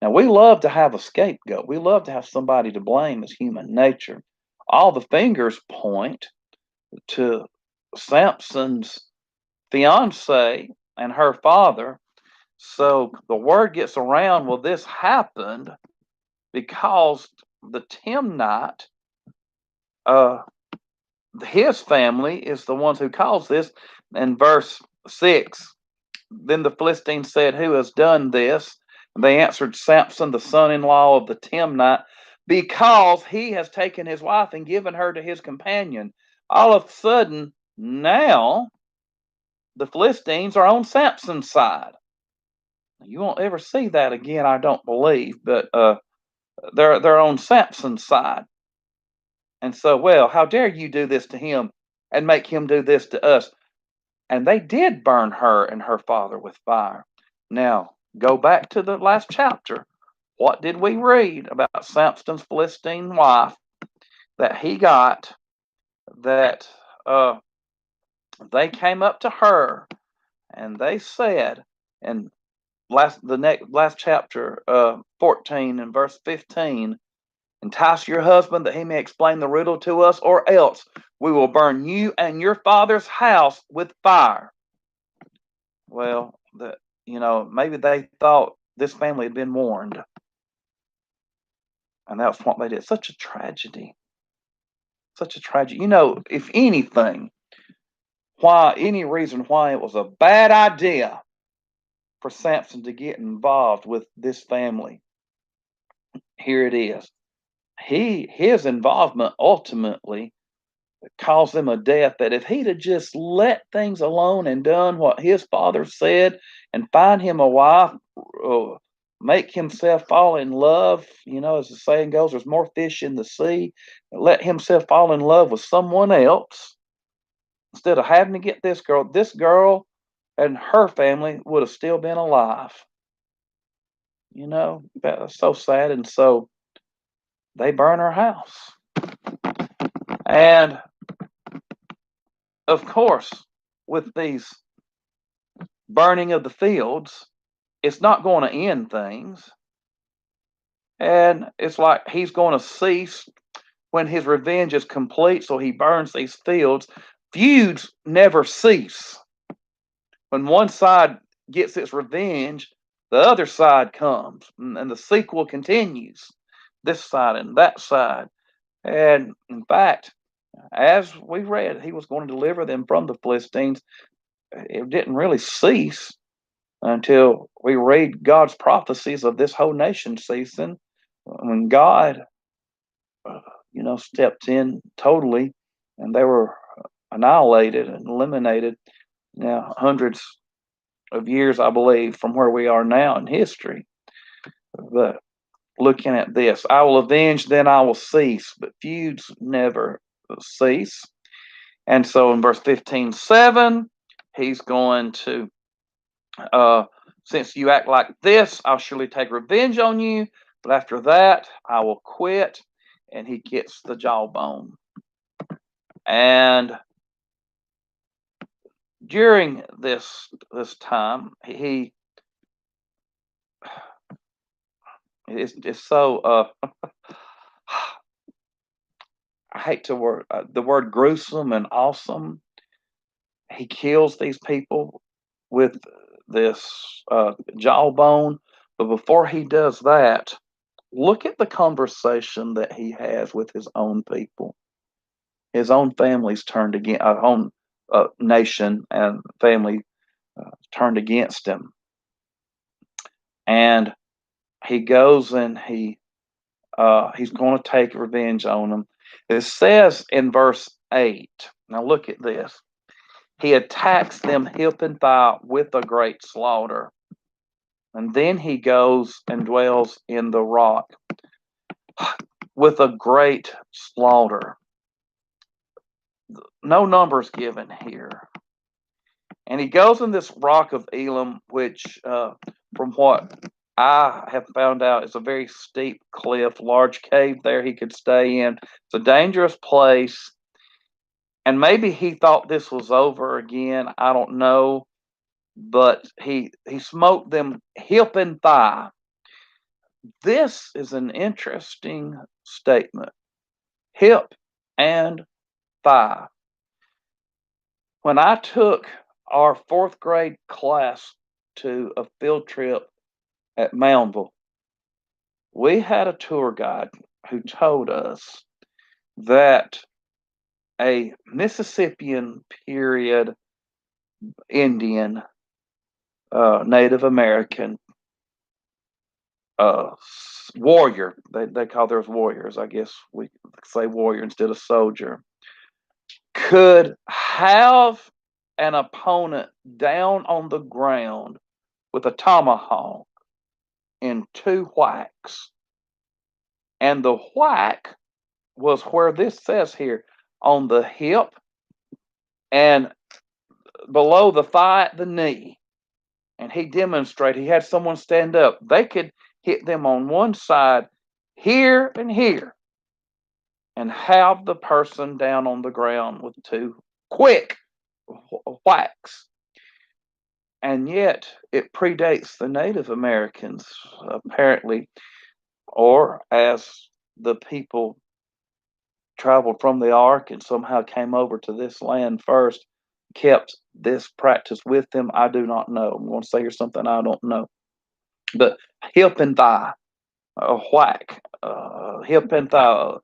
now we love to have a scapegoat. We love to have somebody to blame as human nature. All the fingers point to Samson's fiance, and her father. So the word gets around, well, this happened because the Timnite, uh, his family is the ones who caused this. In verse 6, then the Philistines said, who has done this? And they answered, Samson, the son-in-law of the Timnite, because he has taken his wife and given her to his companion. All of a sudden, now the Philistines are on Samson's side. You won't ever see that again, I don't believe, but they're on Samson's side. And so, well, how dare you do this to him and make him do this to us? And they did burn her and her father with fire. Now, go back to the last chapter. What did we read about Samson's Philistine wife that he got? That they came up to her and they said, and last chapter, 14 and verse 15, entice your husband that he may explain the riddle to us, or else we will burn you and your father's house with fire. Well, maybe they thought this family had been warned, and that's what they did. Such a tragedy. Such a tragedy. If anything, any reason why it was a bad idea for Samson to get involved with this family, here it is. His involvement ultimately caused them a death that if he'd have just let things alone and done what his father said and find him a wife, make himself fall in love, as the saying goes, there's more fish in the sea, let himself fall in love with someone else instead of having to get this girl and her family would have still been alive. That's so sad. And so they burn her house. And of course, with these burning of the fields, it's not going to end things. And it's like he's going to cease when his revenge is complete, so he burns these fields. Feuds never cease. When one side gets its revenge, the other side comes, and the sequel continues. This side and that side. And in fact, as we read, he was going to deliver them from the Philistines. It didn't really cease until we read God's prophecies of this whole nation ceasing, when God, stepped in totally, and they were annihilated and eliminated. Now, hundreds of years, I believe, from where we are now in history. But looking at this, I will avenge, then I will cease, but feuds never cease. And so in verse 15:7, he's going to, since you act like this, I'll surely take revenge on you, but after that, I will quit. And he gets the jawbone. And during this time, he is so I hate to the word gruesome and awesome. He kills these people with this jawbone, but before he does that, look at the conversation that he has with his own people. His own family's turned against, own nation and family turned against him. And he goes and he's going to take revenge on them. It says in verse 8, now look at this. He attacks them hip and thigh with a great slaughter. And then he goes and dwells in the rock with a great slaughter. No numbers given here. And he goes in this rock of Elam, which, from what I have found out, is a very steep cliff, large cave there he could stay in. It's a dangerous place. And maybe he thought this was over again. I don't know. But he smote them hip and thigh. This is an interesting statement. Hip and thigh. When I took our fourth grade class to a field trip at Moundville, we had a tour guide who told us that a Mississippian period Indian, Native American warrior, they call theirs warriors, I guess we say warrior instead of soldier, could have an opponent down on the ground with a tomahawk in two whacks. And the whack was where this says here on the hip and below the thigh at the knee. And he demonstrated, he had someone stand up. They could hit them on one side here and here and have the person down on the ground with two quick whacks. And yet it predates the Native Americans, apparently, or as the people traveled from the ark and somehow came over to this land first, kept this practice with them. I do not know. I'm going to say here's something I don't know. But hip and thigh, a whack, hip and thigh,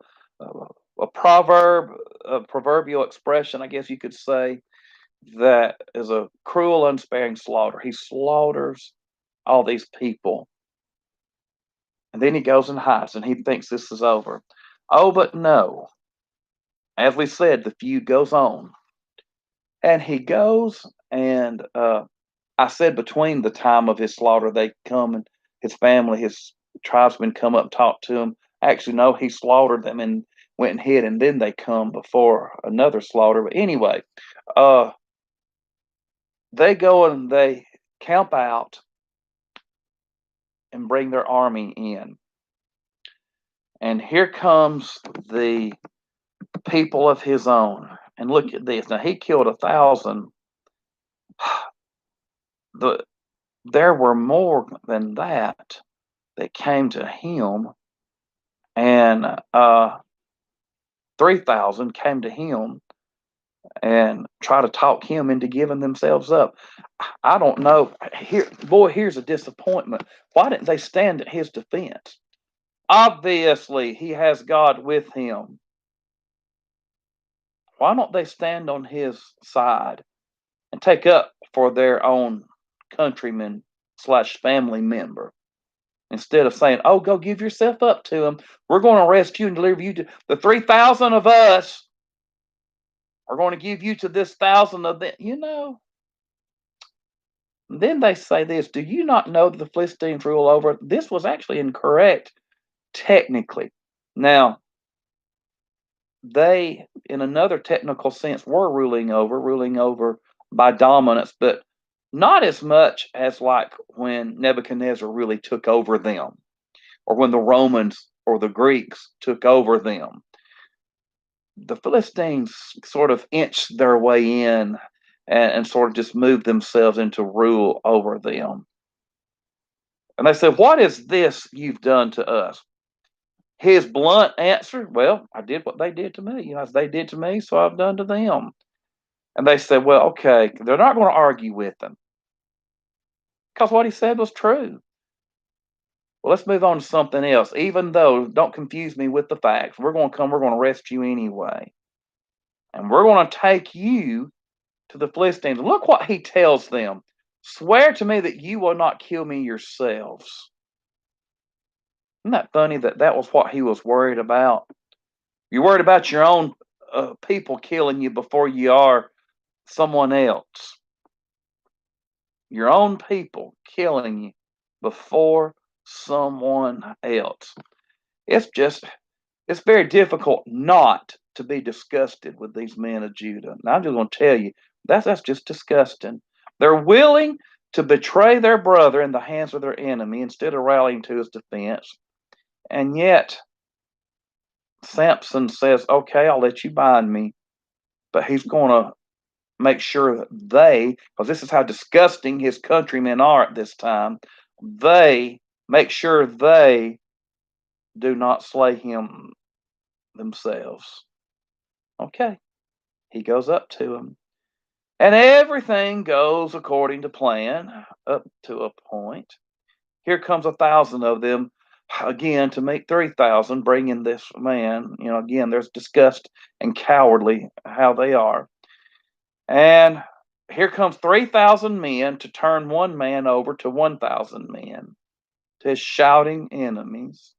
a proverb, a proverbial expression, I guess you could say, that is a cruel, unsparing slaughter. He slaughters all these people. And then he goes and hides and he thinks this is over. Oh, but no. As we said, the feud goes on. And he goes and I said between the time of his slaughter, they come and his family, his tribesmen come up and talk to him. Actually, no, he slaughtered them and went and hid, and then they come before another slaughter. But anyway, they go and they camp out and bring their army in. And here comes the people of his own. And look at this. Now, he killed 1,000. There were more than that came to him, and 3,000 came to him and try to talk him into giving themselves up. I don't know. Here's a disappointment. Why didn't they stand at his defense? Obviously, he has God with him. Why don't they stand on his side and take up for their own countryman / family member? Instead of saying, oh, go give yourself up to him. We're going to arrest you and deliver you to the 3,000 of us. Are going to give you to this 1,000 of them. Then they say this, do you not know that the Philistines rule over? This was actually incorrect, technically. Now, they, in another technical sense, were ruling over by dominance, but not as much as like when Nebuchadnezzar really took over them, or when the Romans or the Greeks took over them. The Philistines sort of inched their way in and sort of just moved themselves into rule over them. And they said, what is this you've done to us? His blunt answer, well, I did what they did to me. As they did to me, so I've done to them. And they said, well, okay, they're not going to argue with him because what he said was true. Well, let's move on to something else. Even though, don't confuse me with the facts. We're going to arrest you anyway. And we're going to take you to the Philistines. Look what he tells them. Swear to me that you will not kill me yourselves. Isn't that funny that was what he was worried about? You're worried about your own people killing you before you are someone else. Your own people killing you before someone else. It's very difficult not to be disgusted with these men of Judah. And I'm just going to tell you, that's just disgusting. They're willing to betray their brother in the hands of their enemy instead of rallying to his defense. And yet, Samson says, okay, I'll let you bind me. But he's going to make sure that because this is how disgusting his countrymen are at this time, they make sure they do not slay him themselves. Okay. He goes up to him. And everything goes according to plan up to a point. Here comes 1,000 of them again to make 3,000, bringing this man. Again, there's disgust and cowardly how they are. And here comes 3,000 men to turn one man over to 1,000 men, to his shouting enemies.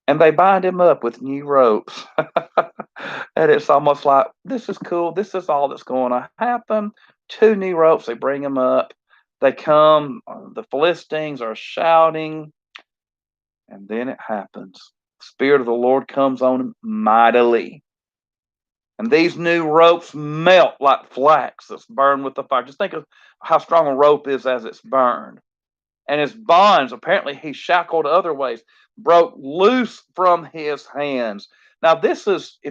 And they bind him up with new ropes. And it's almost like, this is cool. This is all that's going to happen. 2 new ropes. They bring him up. They come. The Philistines are shouting. And then it happens. The Spirit of the Lord comes on him mightily. And these new ropes melt like flax that's burned with the fire. Just think of how strong a rope is as it's burned. And his bonds, apparently he shackled other ways, broke loose from his hands. Now, if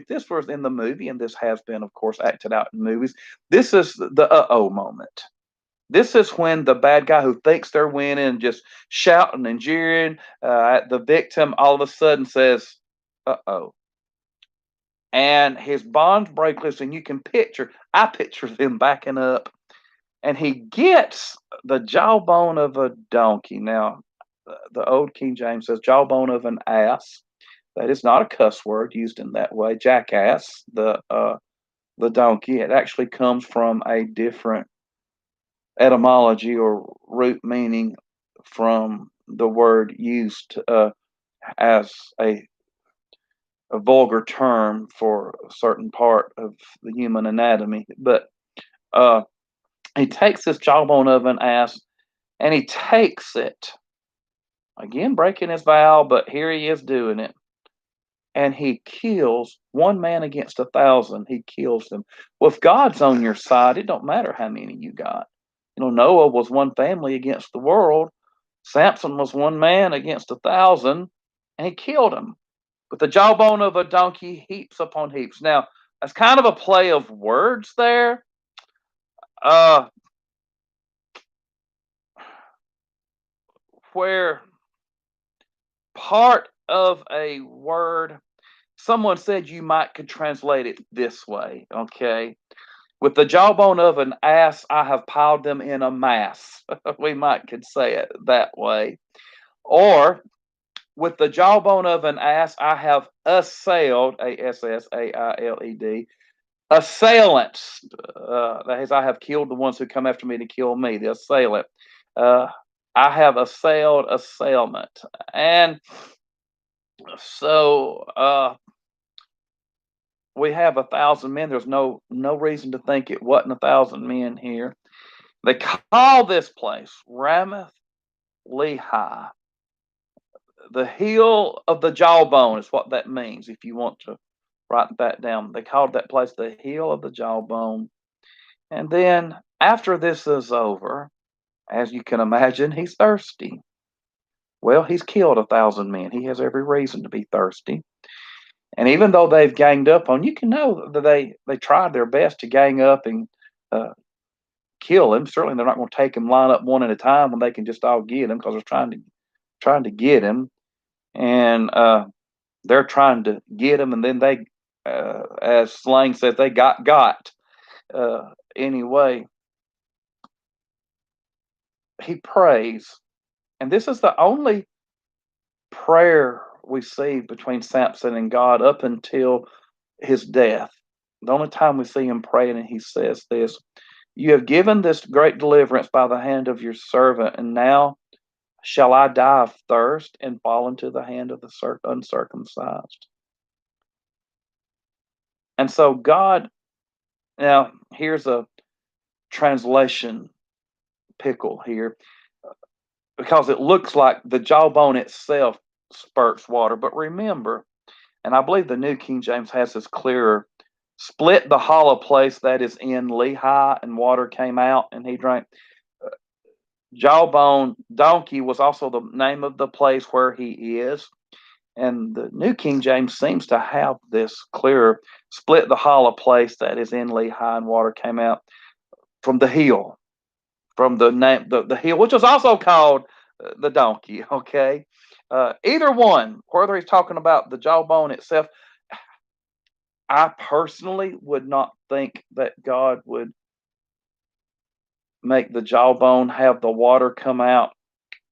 this was in the movie, and this has been, of course, acted out in movies, this is the uh-oh moment. This is when the bad guy who thinks they're winning, just shouting and jeering at the victim, all of a sudden says, uh-oh. And his bonds break loose, and I picture them backing up, and he gets the jawbone of a donkey. Now, the old King James says jawbone of an ass. That is not a cuss word used in that way. Jackass, the donkey. It actually comes from a different etymology or root meaning from the word used as a vulgar term for a certain part of the human anatomy. But uh, he takes this jawbone of an ass and he takes it, again breaking his vow, but here he is doing it. And he kills one man against 1,000. He kills them. Well, if God's on your side, it don't matter how many you got. Noah was one family against the world. Samson was one man against 1,000, and he killed him with the jawbone of a donkey, heaps upon heaps. Now, that's kind of a play of words there. Uh, where part of a word, someone said you could translate it this way, okay? With the jawbone of an ass, I have piled them in a mass. We could say it that way. Or, with the jawbone of an ass, I have assailed, ASSAILED, assailants. That is, I have killed the ones who come after me to kill me, the assailant. I have assailed assailant. And so we have 1,000 men. There's no reason to think it wasn't 1,000 men here. They call this place Ramath Lehi. The heel of the jawbone is what that means, if you want to write that down. They called that place the heel of the jawbone. And then after this is over, as you can imagine, he's thirsty. Well, he's killed 1,000 men. He has every reason to be thirsty. And even though they've ganged up on, you can know that they tried their best to gang up and kill him. Certainly, they're not going to take him line up one at a time when they can just all get him, because they're trying to get him, and they're trying to get him, and then they, as slang says, they got. Anyway, he prays, and this is the only prayer we see between Samson and God up until his death. The only time we see him praying, and he says this: "You have given this great deliverance by the hand of your servant, and now shall I die of thirst and fall into the hand of the uncircumcised?" And so God, now here's a translation pickle here, because it looks like the jawbone itself spurts water. But remember, and I believe the New King James has this clearer: split the hollow place that is in Lehi, and water came out, and he drank. Jawbone donkey was also the name of the place where he is. And the New King James seems to have this clearer: split the hollow place that is in Lehi, and water came out from the heel, from the name, the heel, which was also called the donkey. Okay. Either one, whether he's talking about the jawbone itself, I personally would not think that God would make the jawbone have the water come out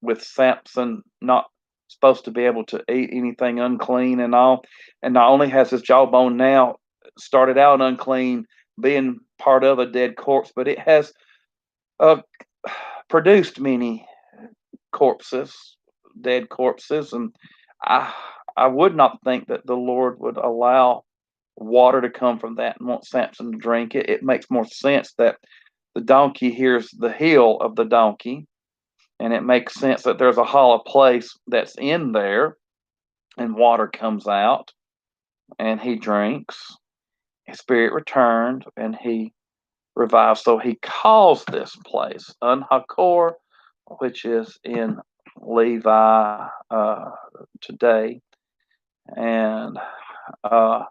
with Samson not supposed to be able to eat anything unclean and all. And not only has his jawbone now started out unclean, being part of a dead corpse, but it has uh, produced many corpses, dead corpses. And I, I would not think that the Lord would allow water to come from that and want Samson to drink it. It makes more sense that the donkey hears the heel of the donkey, and it makes sense that there's a hollow place that's in there, and water comes out, and he drinks. His spirit returned, and he revives. So he calls this place Unhakor, which is in Levi today, and uh,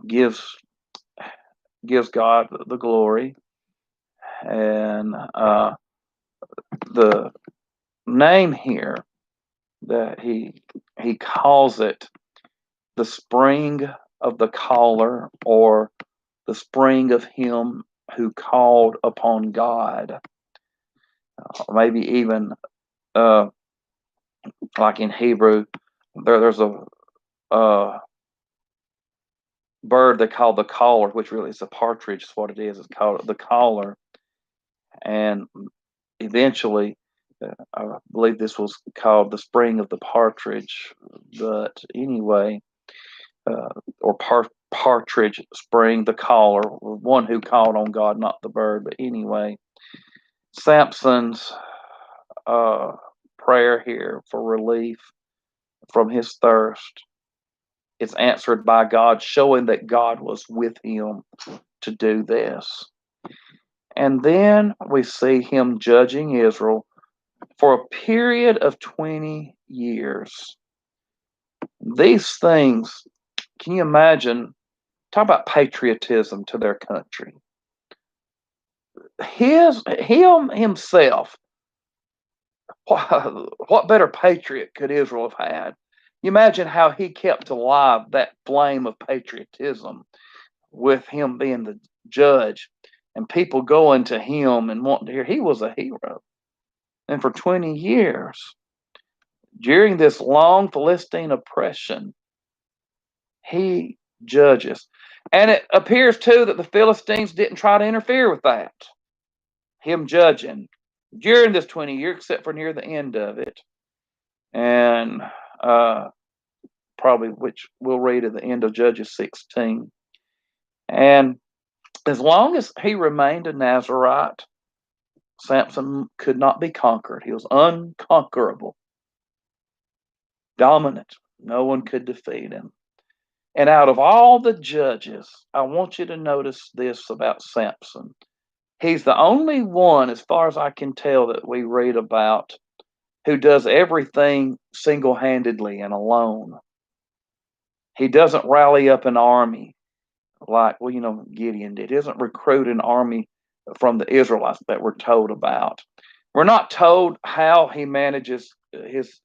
gives God the glory. And the name here that he calls it the spring of the caller, or the spring of him who called upon God. Maybe even like in Hebrew, there's a bird they call the caller, which really is a partridge. Is what it is. It's called the caller, and eventually, I believe this was called the spring of the partridge. But anyway, or partridge spring, the caller, one who called on God, not the bird. But anyway, Samson's prayer here for relief from his thirst is answered by God, showing that God was with him to do this. And then we see him judging Israel for a period of 20 years. These things, can you imagine? Talk about patriotism to their country. Him himself, what better patriot could Israel have had? You imagine how he kept alive that flame of patriotism with him being the judge and people going to him and wanting to hear. He was a hero. And for 20 years, during this long Philistine oppression, he judges. And it appears, too, that the Philistines didn't try to interfere with that. Him judging during this 20 years, except for near the end of it. And probably, which we'll read at the end of Judges 16. And as long as he remained a Nazarite, Samson could not be conquered. He was unconquerable, dominant. No one could defeat him. And out of all the judges, I want you to notice this about Samson. He's the only one, as far as I can tell, that we read about who does everything single-handedly and alone. He doesn't rally up an army like, Gideon did. He doesn't recruit an army from the Israelites that we're told about. We're not told how he manages his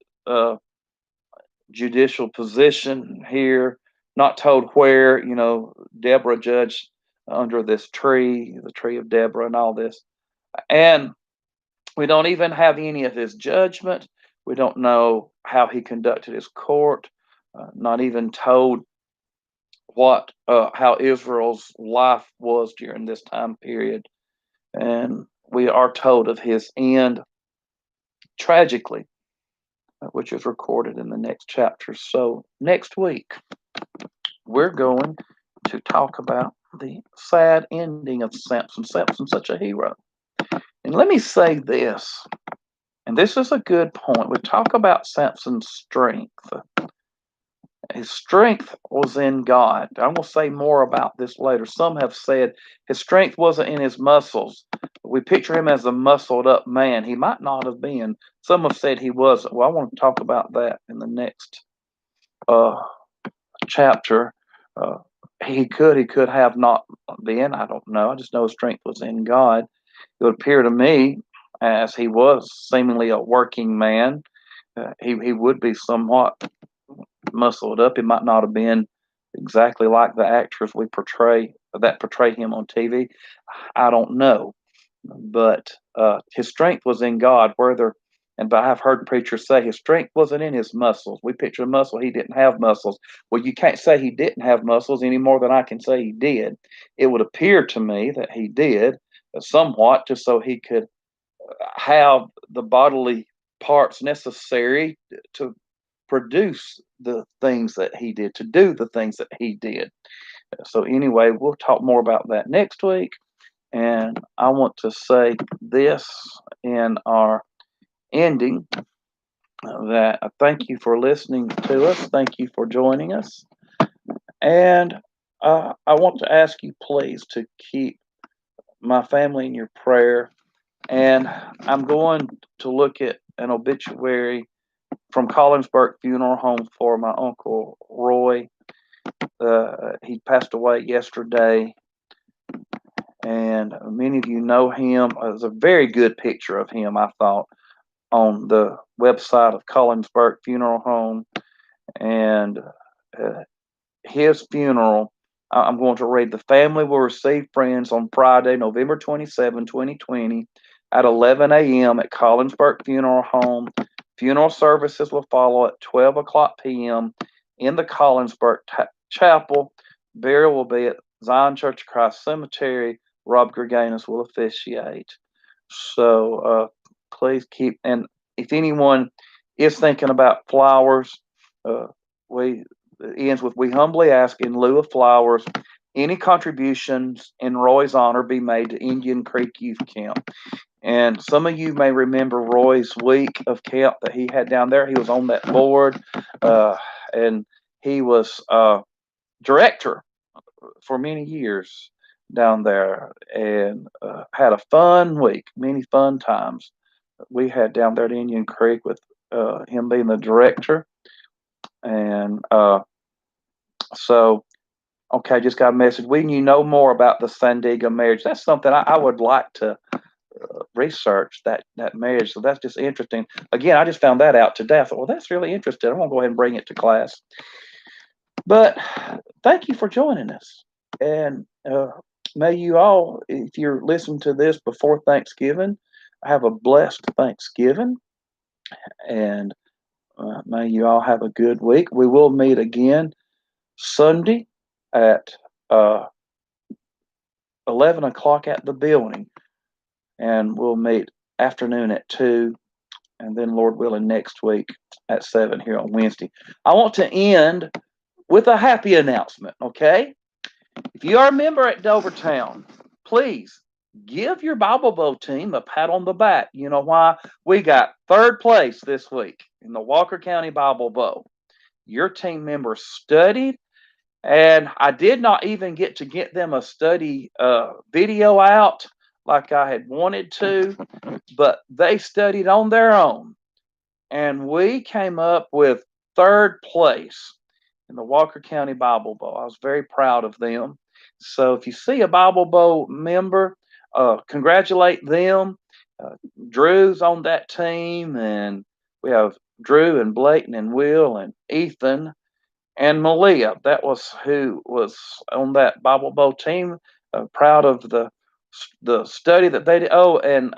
judicial position here. Not told where, Deborah judged under this tree, the tree of Deborah, and all this. And we don't even have any of his judgment. We don't know how he conducted his court. Not even told how Israel's life was during this time period. And we are told of his end tragically, which is recorded in the next chapter. So next week, we're going to talk about the sad ending of Samson. Samson's such a hero. And let me say this, and this is a good point. We talk about Samson's strength. His strength was in God. I'm going to say more about this later. Some have said his strength wasn't in his muscles. We picture him as a muscled up man. He might not have been. Some have said he wasn't. Well, I want to talk about that in the next chapter. He could have not been. I don't know. I just know his strength was in God. It would appear to me, as he was seemingly a working man, he would be somewhat muscled up. He might not have been exactly like the actors that portray him on TV? I don't know, but his strength was in God. But I've heard preachers say his strength wasn't in his muscles. We picture a muscle; he didn't have muscles. Well, you can't say he didn't have muscles any more than I can say he did. It would appear to me that he did somewhat, just so he could have the bodily parts necessary to produce the things that he did, to do the things that he did. So, anyway, we'll talk more about that next week. And I want to say this in our ending that I thank you for listening to us. Thank you for joining us. And I want to ask you, please, to keep my family in your prayer. And I'm going to look at an obituary from Collinsburg Funeral Home for my Uncle Roy. He passed away yesterday, and many of you know him. There's a very good picture of him, I thought, on the website of Collinsburg Funeral Home. And his funeral, I'm going to read. The family will receive friends on Friday, November 27, 2020, at 11 a.m. at Collinsburg Funeral Home. Funeral services will follow at 12 o'clock p.m. in the Collinsburg Chapel. Burial will be at Zion Church of Christ Cemetery. Rob Greganis will officiate. So please keep, and if anyone is thinking about flowers, it ends with, we humbly ask in lieu of flowers, any contributions in Roy's honor be made to Indian Creek Youth Camp. And some of you may remember Roy's week of camp that he had down there. He was on that board, and he was director for many years down there, and had a fun week, many fun times we had down there at Indian Creek with him being the director. And so, okay, just got a message. When you know more about the Sandiego marriage, that's something I would like to research, that marriage. So that's just interesting. Again, I just found that out today. I thought, well, that's really interesting. I'm going to go ahead and bring it to class. But thank you for joining us. And may you all, if you're listening to this before Thanksgiving, have a blessed Thanksgiving. And may you all have a good week. We will meet again Sunday at 11 o'clock at the building. And we'll meet afternoon at 2. And then, Lord willing, next week at 7 here on Wednesday. I want to end with a happy announcement, okay? If you are a member at Dovertown, please give your Bible Bowl team a pat on the back. You know why? We got third place this week in the Walker County Bible Bowl. Your team members studied, and I did not even get to get them a study video out like I had wanted to, but they studied on their own. And we came up with third place in the Walker County Bible Bowl. I was very proud of them. So if you see a Bible Bowl member, congratulate them. Drew's on that team, and we have Drew and Blayton and Will and Ethan and Malia. That was who was on that Bible Bowl team. Proud of the study that they did. Oh, and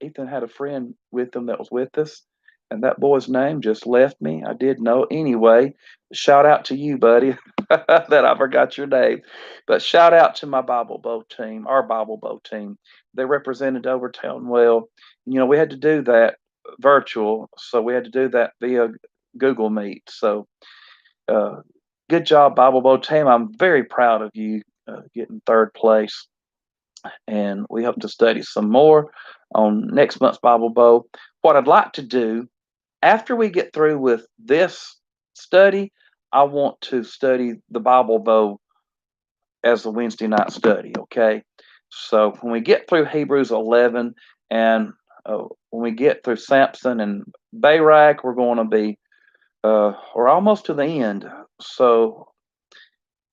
Ethan had a friend with him that was with us, and that boy's name just left me. I did know. Anyway, shout out to you, buddy, that I forgot your name. But shout out to my Bible Bowl team, our Bible Bowl team. They represented Overtown well. You know, we had to do that virtual, so we had to do that via Google Meet. So, good job, Bible Bowl team. I'm very proud of you getting third place. And we hope to study some more on next month's Bible Bowl. What I'd like to do after we get through with this study, I want to study the Bible Bowl as a Wednesday night study, okay? So when we get through Hebrews 11 and when we get through Samson and Barak, we're going to be, we're almost to the end. So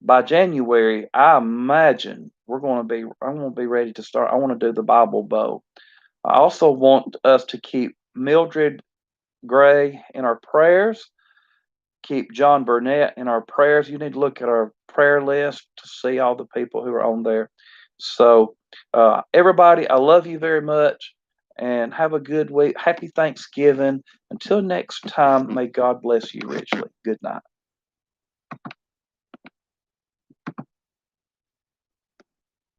by January, I imagine I'm going to be ready to start. I want to do the Bible Bowl. I also want us to keep Mildred Gray in our prayers. keep John Burnett in our prayers. You need to look at our prayer list to see all the people who are on there. So, everybody, I love you very much and have a good week. Happy Thanksgiving. Until next time, may God bless you richly. Good night.